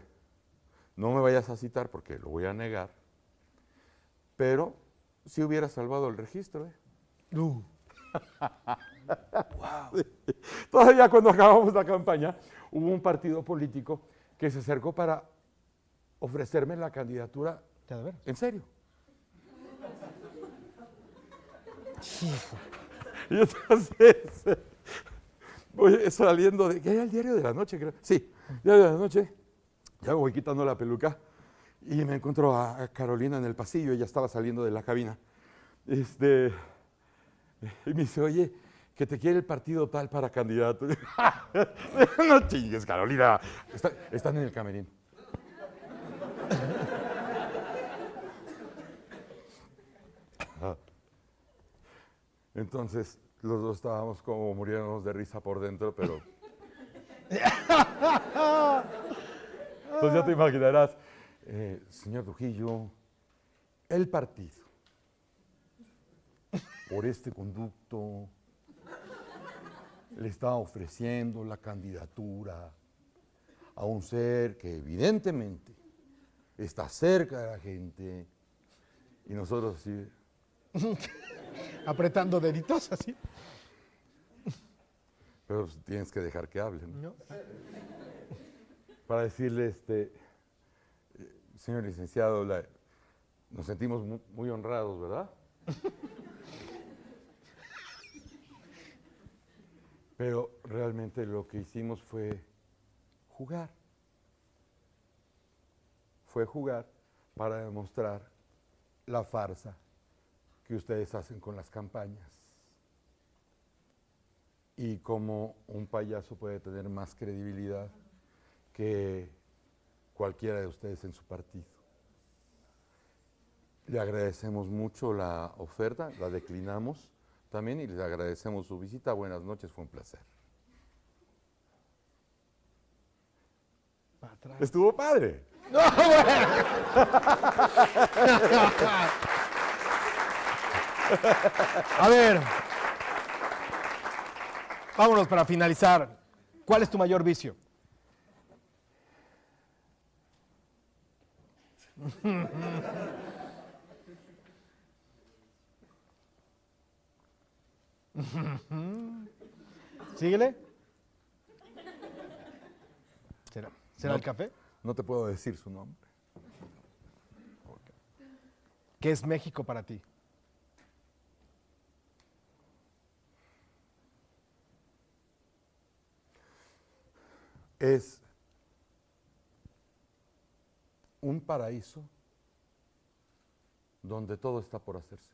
no me vayas a citar porque lo voy a negar, pero sí hubiera salvado el registro, ¿eh? Wow. Todavía cuando acabamos la campaña, hubo un partido político que se acercó para ofrecerme la candidatura ¿De veras? en serio. Y entonces voy saliendo de... ¿Qué era el diario de la noche? Creo. Sí, diario de la noche. Ya voy quitando la peluca y me encuentro a Carolina en el pasillo. Ella estaba saliendo de la cabina. Y me dice, oye, que te quiere el partido tal para candidato. No chingues, Carolina. Están en el camerín. Entonces, los dos estábamos como muriéndonos de risa por dentro, pero... Entonces ya te imaginarás, señor Trujillo, el partido, por este conducto, le está ofreciendo la candidatura a un ser que evidentemente está cerca de la gente, y nosotros así... Apretando deditos así. Pero tienes que dejar que hablen. ¿No? Para decirle, señor licenciado, nos sentimos muy honrados, ¿verdad? Pero realmente lo que hicimos fue jugar. Fue jugar para demostrar la farsa que ustedes hacen con las campañas. Y cómo un payaso puede tener más credibilidad que cualquiera de ustedes en su partido. Le agradecemos mucho la oferta, la declinamos también y les agradecemos su visita. Buenas noches, fue un placer. Para atrás. Estuvo padre. ¡No, bueno! A ver, vámonos para finalizar. ¿Cuál es tu mayor vicio? Síguele. ¿Será No. el café? No te puedo decir su nombre. ¿Qué es México para ti? Es un paraíso donde todo está por hacerse.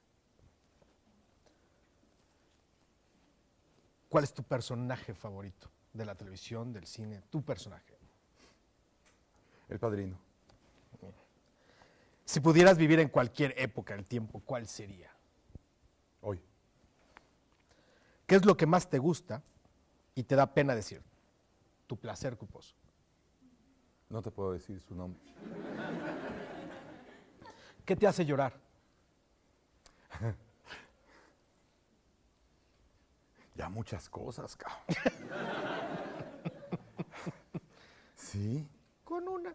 ¿Cuál es tu personaje favorito de la televisión, del cine? Tu personaje. El Padrino. Si pudieras vivir en cualquier época del tiempo, ¿cuál sería? Hoy. ¿Qué es lo que más te gusta y te da pena decir? Tu placer culposo. No te puedo decir su nombre. ¿Qué te hace llorar? Ya muchas cosas, cabrón. Sí. Con una.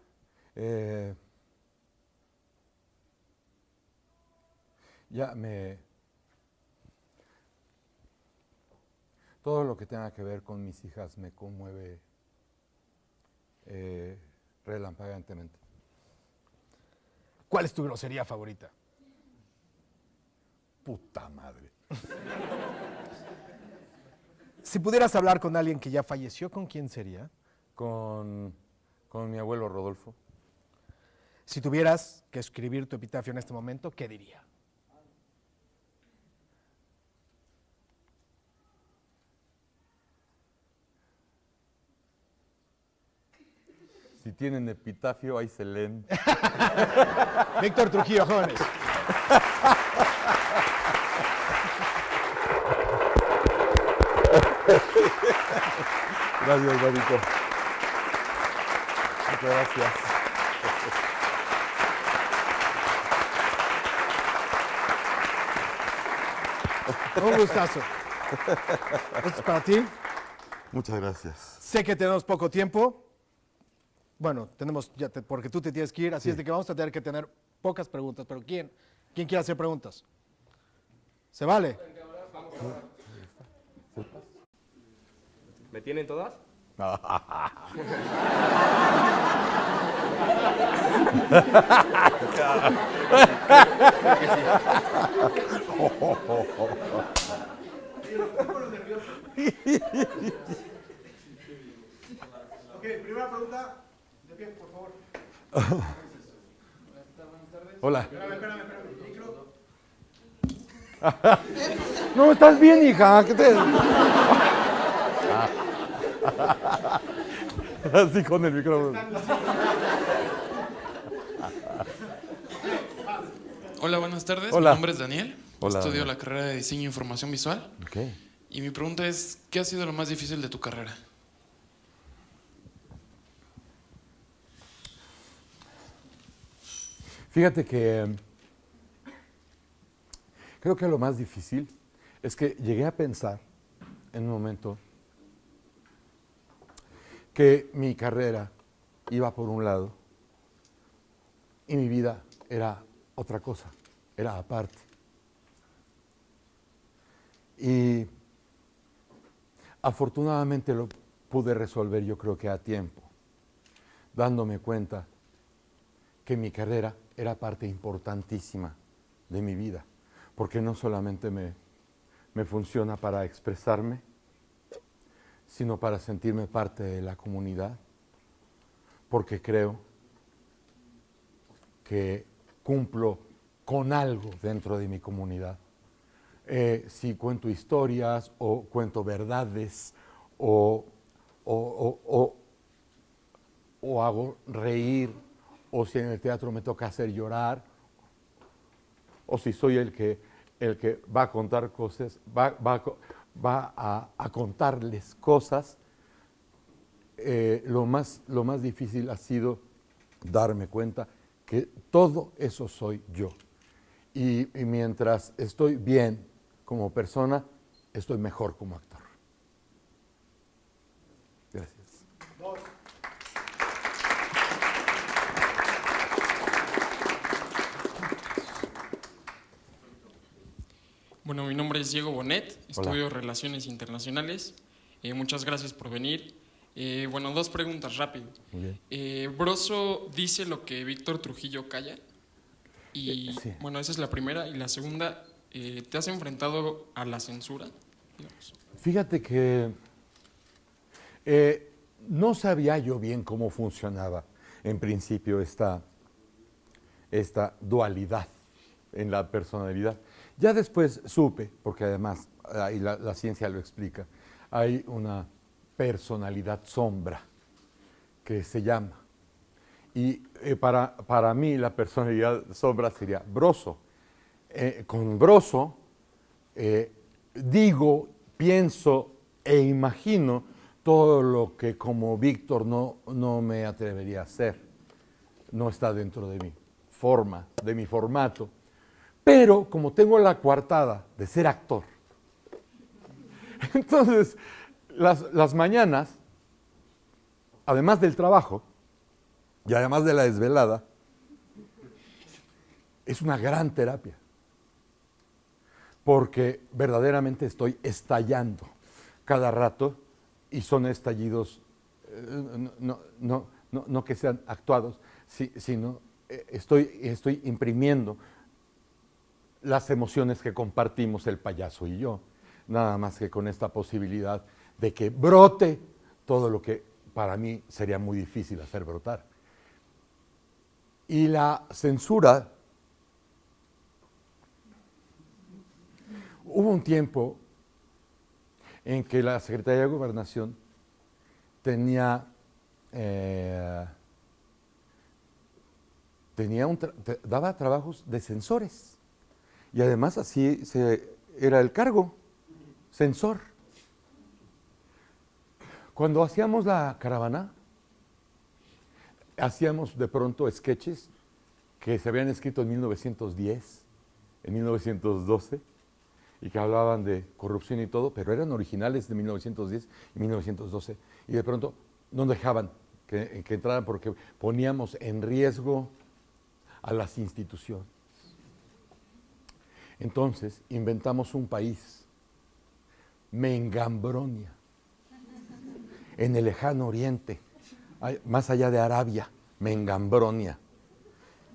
Todo lo que tenga que ver con mis hijas me conmueve relampagantemente. ¿Cuál es tu grosería favorita? Puta madre. Si pudieras hablar con alguien que ya falleció, ¿con quién sería? Con mi abuelo Rodolfo. Si tuvieras que escribir tu epitafio en este momento, ¿qué diría? Si tienen epitafio, ahí se leen. Víctor Trujillo, jóvenes. Gracias, Marito. Muchas gracias. Un gustazo. Esto es para ti. Muchas gracias. Sé que tenemos poco tiempo. Bueno, tenemos ya porque tú te tienes que ir, así Sí. es de que vamos a tener que tener pocas preguntas. Pero ¿quién quiere hacer preguntas? ¿Se vale? ¿Me tienen todas? Ok, primera pregunta. ¿De qué, por favor? Hola. Espérame. Micro. No, estás bien, hija. ¿Qué te... Así con el micrófono. Hola, buenas tardes. Hola. Mi nombre es Daniel. Hola, Estudio Daniel. la carrera de Diseño e Información Visual. Ok. Y mi pregunta es, ¿qué ha sido lo más difícil de tu carrera? Fíjate que creo que lo más difícil es que llegué a pensar en un momento que mi carrera iba por un lado y mi vida era otra cosa, era aparte. Y afortunadamente lo pude resolver, yo creo que a tiempo, dándome cuenta que mi carrera era parte importantísima de mi vida, porque no solamente me funciona para expresarme, sino para sentirme parte de la comunidad, porque creo que cumplo con algo dentro de mi comunidad. Si cuento historias o cuento verdades o hago reír, o si en el teatro me toca hacer llorar, o si soy el que va a contar cosas, va a contarles cosas, lo más difícil ha sido darme cuenta que todo eso soy yo. Y mientras estoy bien como persona, estoy mejor como actor. Gracias. Bueno, mi nombre es Diego Bonet, estudio Relaciones Internacionales. Muchas gracias por venir. Bueno, dos preguntas rápido. Muy bien. Broso dice lo que Víctor Trujillo calla. Y Sí. bueno, esa es la primera. Y la segunda, ¿te has enfrentado a la censura? Digamos. Fíjate que no sabía yo bien cómo funcionaba en principio esta dualidad en la personalidad. Ya después supe, porque además ahí la ciencia lo explica, hay una personalidad sombra que se llama. Y para mí la personalidad sombra sería Broso. Con Broso digo, pienso e imagino todo lo que como Víctor no me atrevería a hacer. No está dentro de mi forma, de mi formato. Pero como tengo la coartada de ser actor, entonces las mañanas, además del trabajo y además de la desvelada, es una gran terapia. Porque verdaderamente estoy estallando cada rato y son estallidos, no que sean actuados, sino estoy imprimiendo las emociones que compartimos el payaso y yo, nada más que con esta posibilidad de que brote todo lo que para mí sería muy difícil hacer brotar. Y la censura, hubo un tiempo en que la Secretaría de Gobernación daba trabajos de censores. Y además así era el cargo, censor. Cuando hacíamos la caravana, hacíamos de pronto sketches que se habían escrito en 1910, en 1912, y que hablaban de corrupción y todo, pero eran originales de 1910 y 1912. Y de pronto no dejaban que entraran porque poníamos en riesgo a las instituciones. Entonces inventamos un país, Mengambronia, en el lejano oriente, más allá de Arabia, Mengambronia.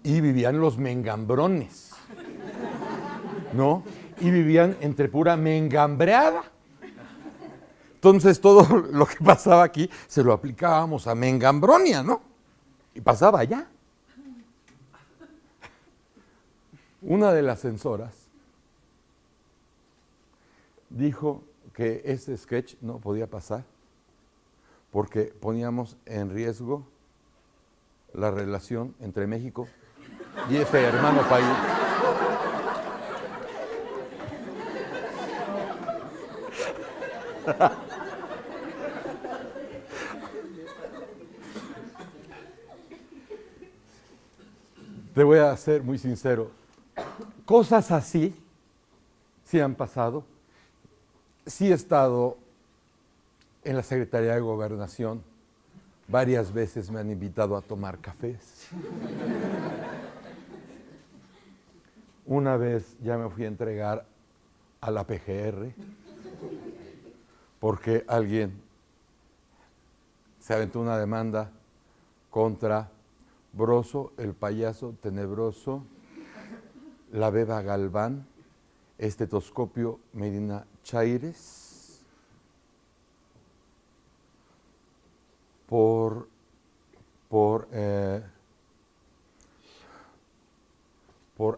Y vivían los mengambrones. ¿no? Y vivían entre pura mengambreada. Entonces todo lo que pasaba aquí se lo aplicábamos a Mengambronia, ¿no? Y pasaba allá. Una de las censoras dijo que ese sketch no podía pasar porque poníamos en riesgo la relación entre México y ese hermano país. Te voy a ser muy sincero, cosas así sí han pasado. Sí he estado en la Secretaría de Gobernación, varias veces me han invitado a tomar cafés. Una vez ya me fui a entregar a la PGR porque alguien se aventó una demanda contra Broso, el payaso tenebroso, la Beba Galván, Estetoscopio Medina Chaires, por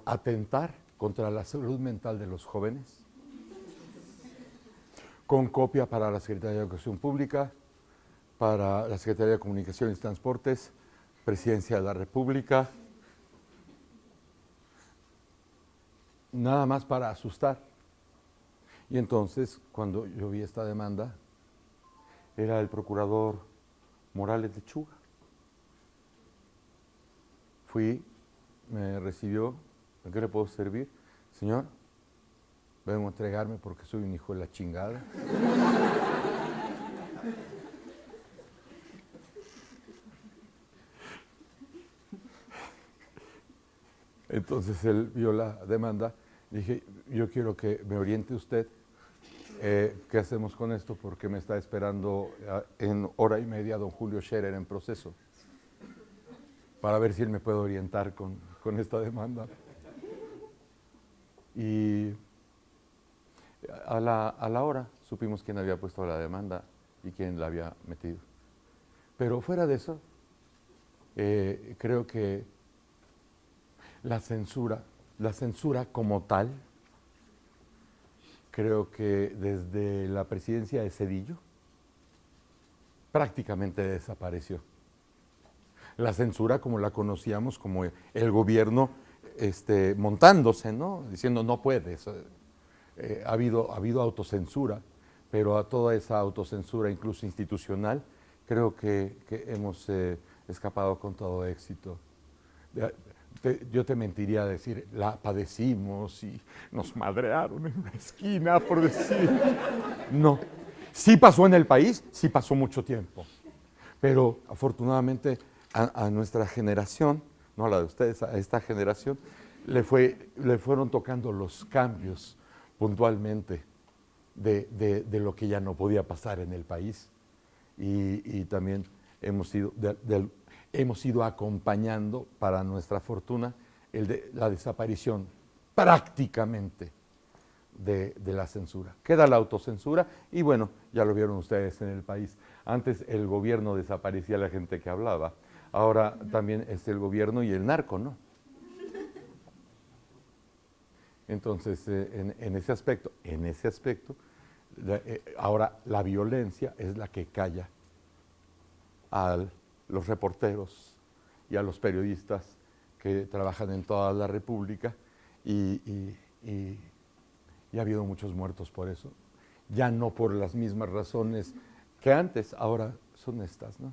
atentar contra la salud mental de los jóvenes, con copia para la Secretaría de Educación Pública, para la Secretaría de Comunicaciones y Transportes, Presidencia de la República, nada más para asustar. Y entonces, cuando yo vi esta demanda, era el procurador Morales Lechuga. Fui, me recibió, ¿en qué le puedo servir? Señor, vengo a entregarme porque soy un hijo de la chingada. Entonces él vio la demanda, dije, yo quiero que me oriente usted, ¿qué hacemos con esto? Porque me está esperando en hora y media don Julio Scherer en proceso, para ver si él me puede orientar con esta demanda. Y a la hora supimos quién había puesto la demanda y quién la había metido. Pero fuera de eso, creo que la censura como tal, creo que desde la presidencia de Zedillo prácticamente desapareció. La censura como la conocíamos, como el gobierno montándose, ¿no? Diciendo no puedes. Ha habido autocensura, pero a toda esa autocensura, incluso institucional, creo que hemos escapado con todo éxito. Yo te mentiría decir, la padecimos y nos madrearon en una esquina, por decir. No. Sí pasó en el país, sí pasó mucho tiempo. Pero afortunadamente a nuestra generación, no a la de ustedes, a esta generación, le fueron tocando los cambios puntualmente de lo que ya no podía pasar en el país. Y también hemos ido acompañando, para nuestra fortuna, la desaparición prácticamente de la censura. Queda la autocensura y bueno, ya lo vieron ustedes en el país. Antes el gobierno desaparecía a la gente que hablaba, ahora también es el gobierno y el narco, ¿no? Entonces, en ese aspecto, ahora la violencia es la que calla a los reporteros y a los periodistas que trabajan en toda la República y ha habido muchos muertos por eso. Ya no por las mismas razones que antes, ahora son estas, ¿no?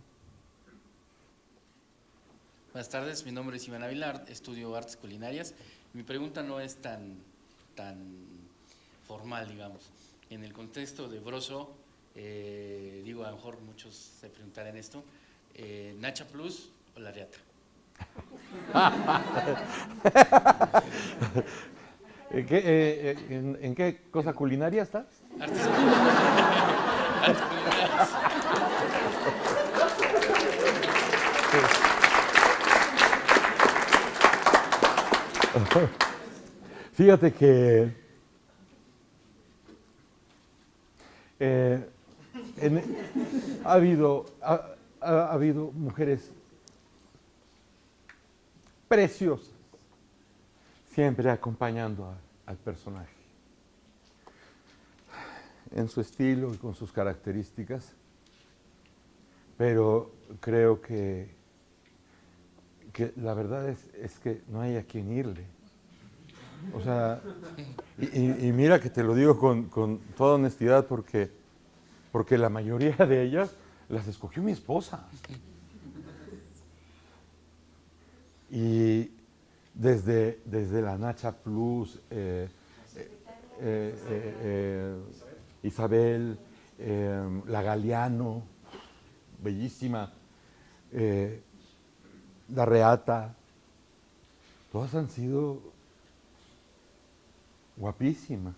Buenas tardes, mi nombre es Iván Avilar, estudio artes culinarias. Mi pregunta no es tan formal, digamos. En el contexto de Broso, digo, a lo mejor muchos se preguntarán esto, ¿Nacha Plus o La Riata? ¿En qué cosa culinaria estás? Artes culinarias. Artes culinarias. Fíjate que ha habido mujeres preciosas, siempre acompañando al personaje, en su estilo y con sus características, pero creo que la verdad es que no hay a quien irle. O sea, y mira que te lo digo con toda honestidad porque la mayoría de ellas las escogió mi esposa. Y desde la Nacha Plus, Isabel, la Galeano, bellísima, la Reata, todas han sido guapísimas.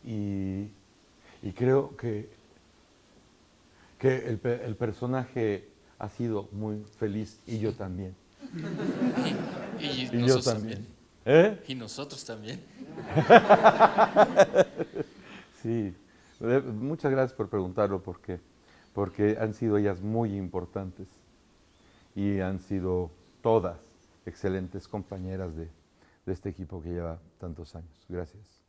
Y creo que el personaje ha sido muy feliz y yo también. Y Y yo nosotros también. también. Y nosotros también. Sí, muchas gracias por preguntarlo porque han sido ellas muy importantes y han sido todas excelentes compañeras de este equipo que lleva tantos años. Gracias.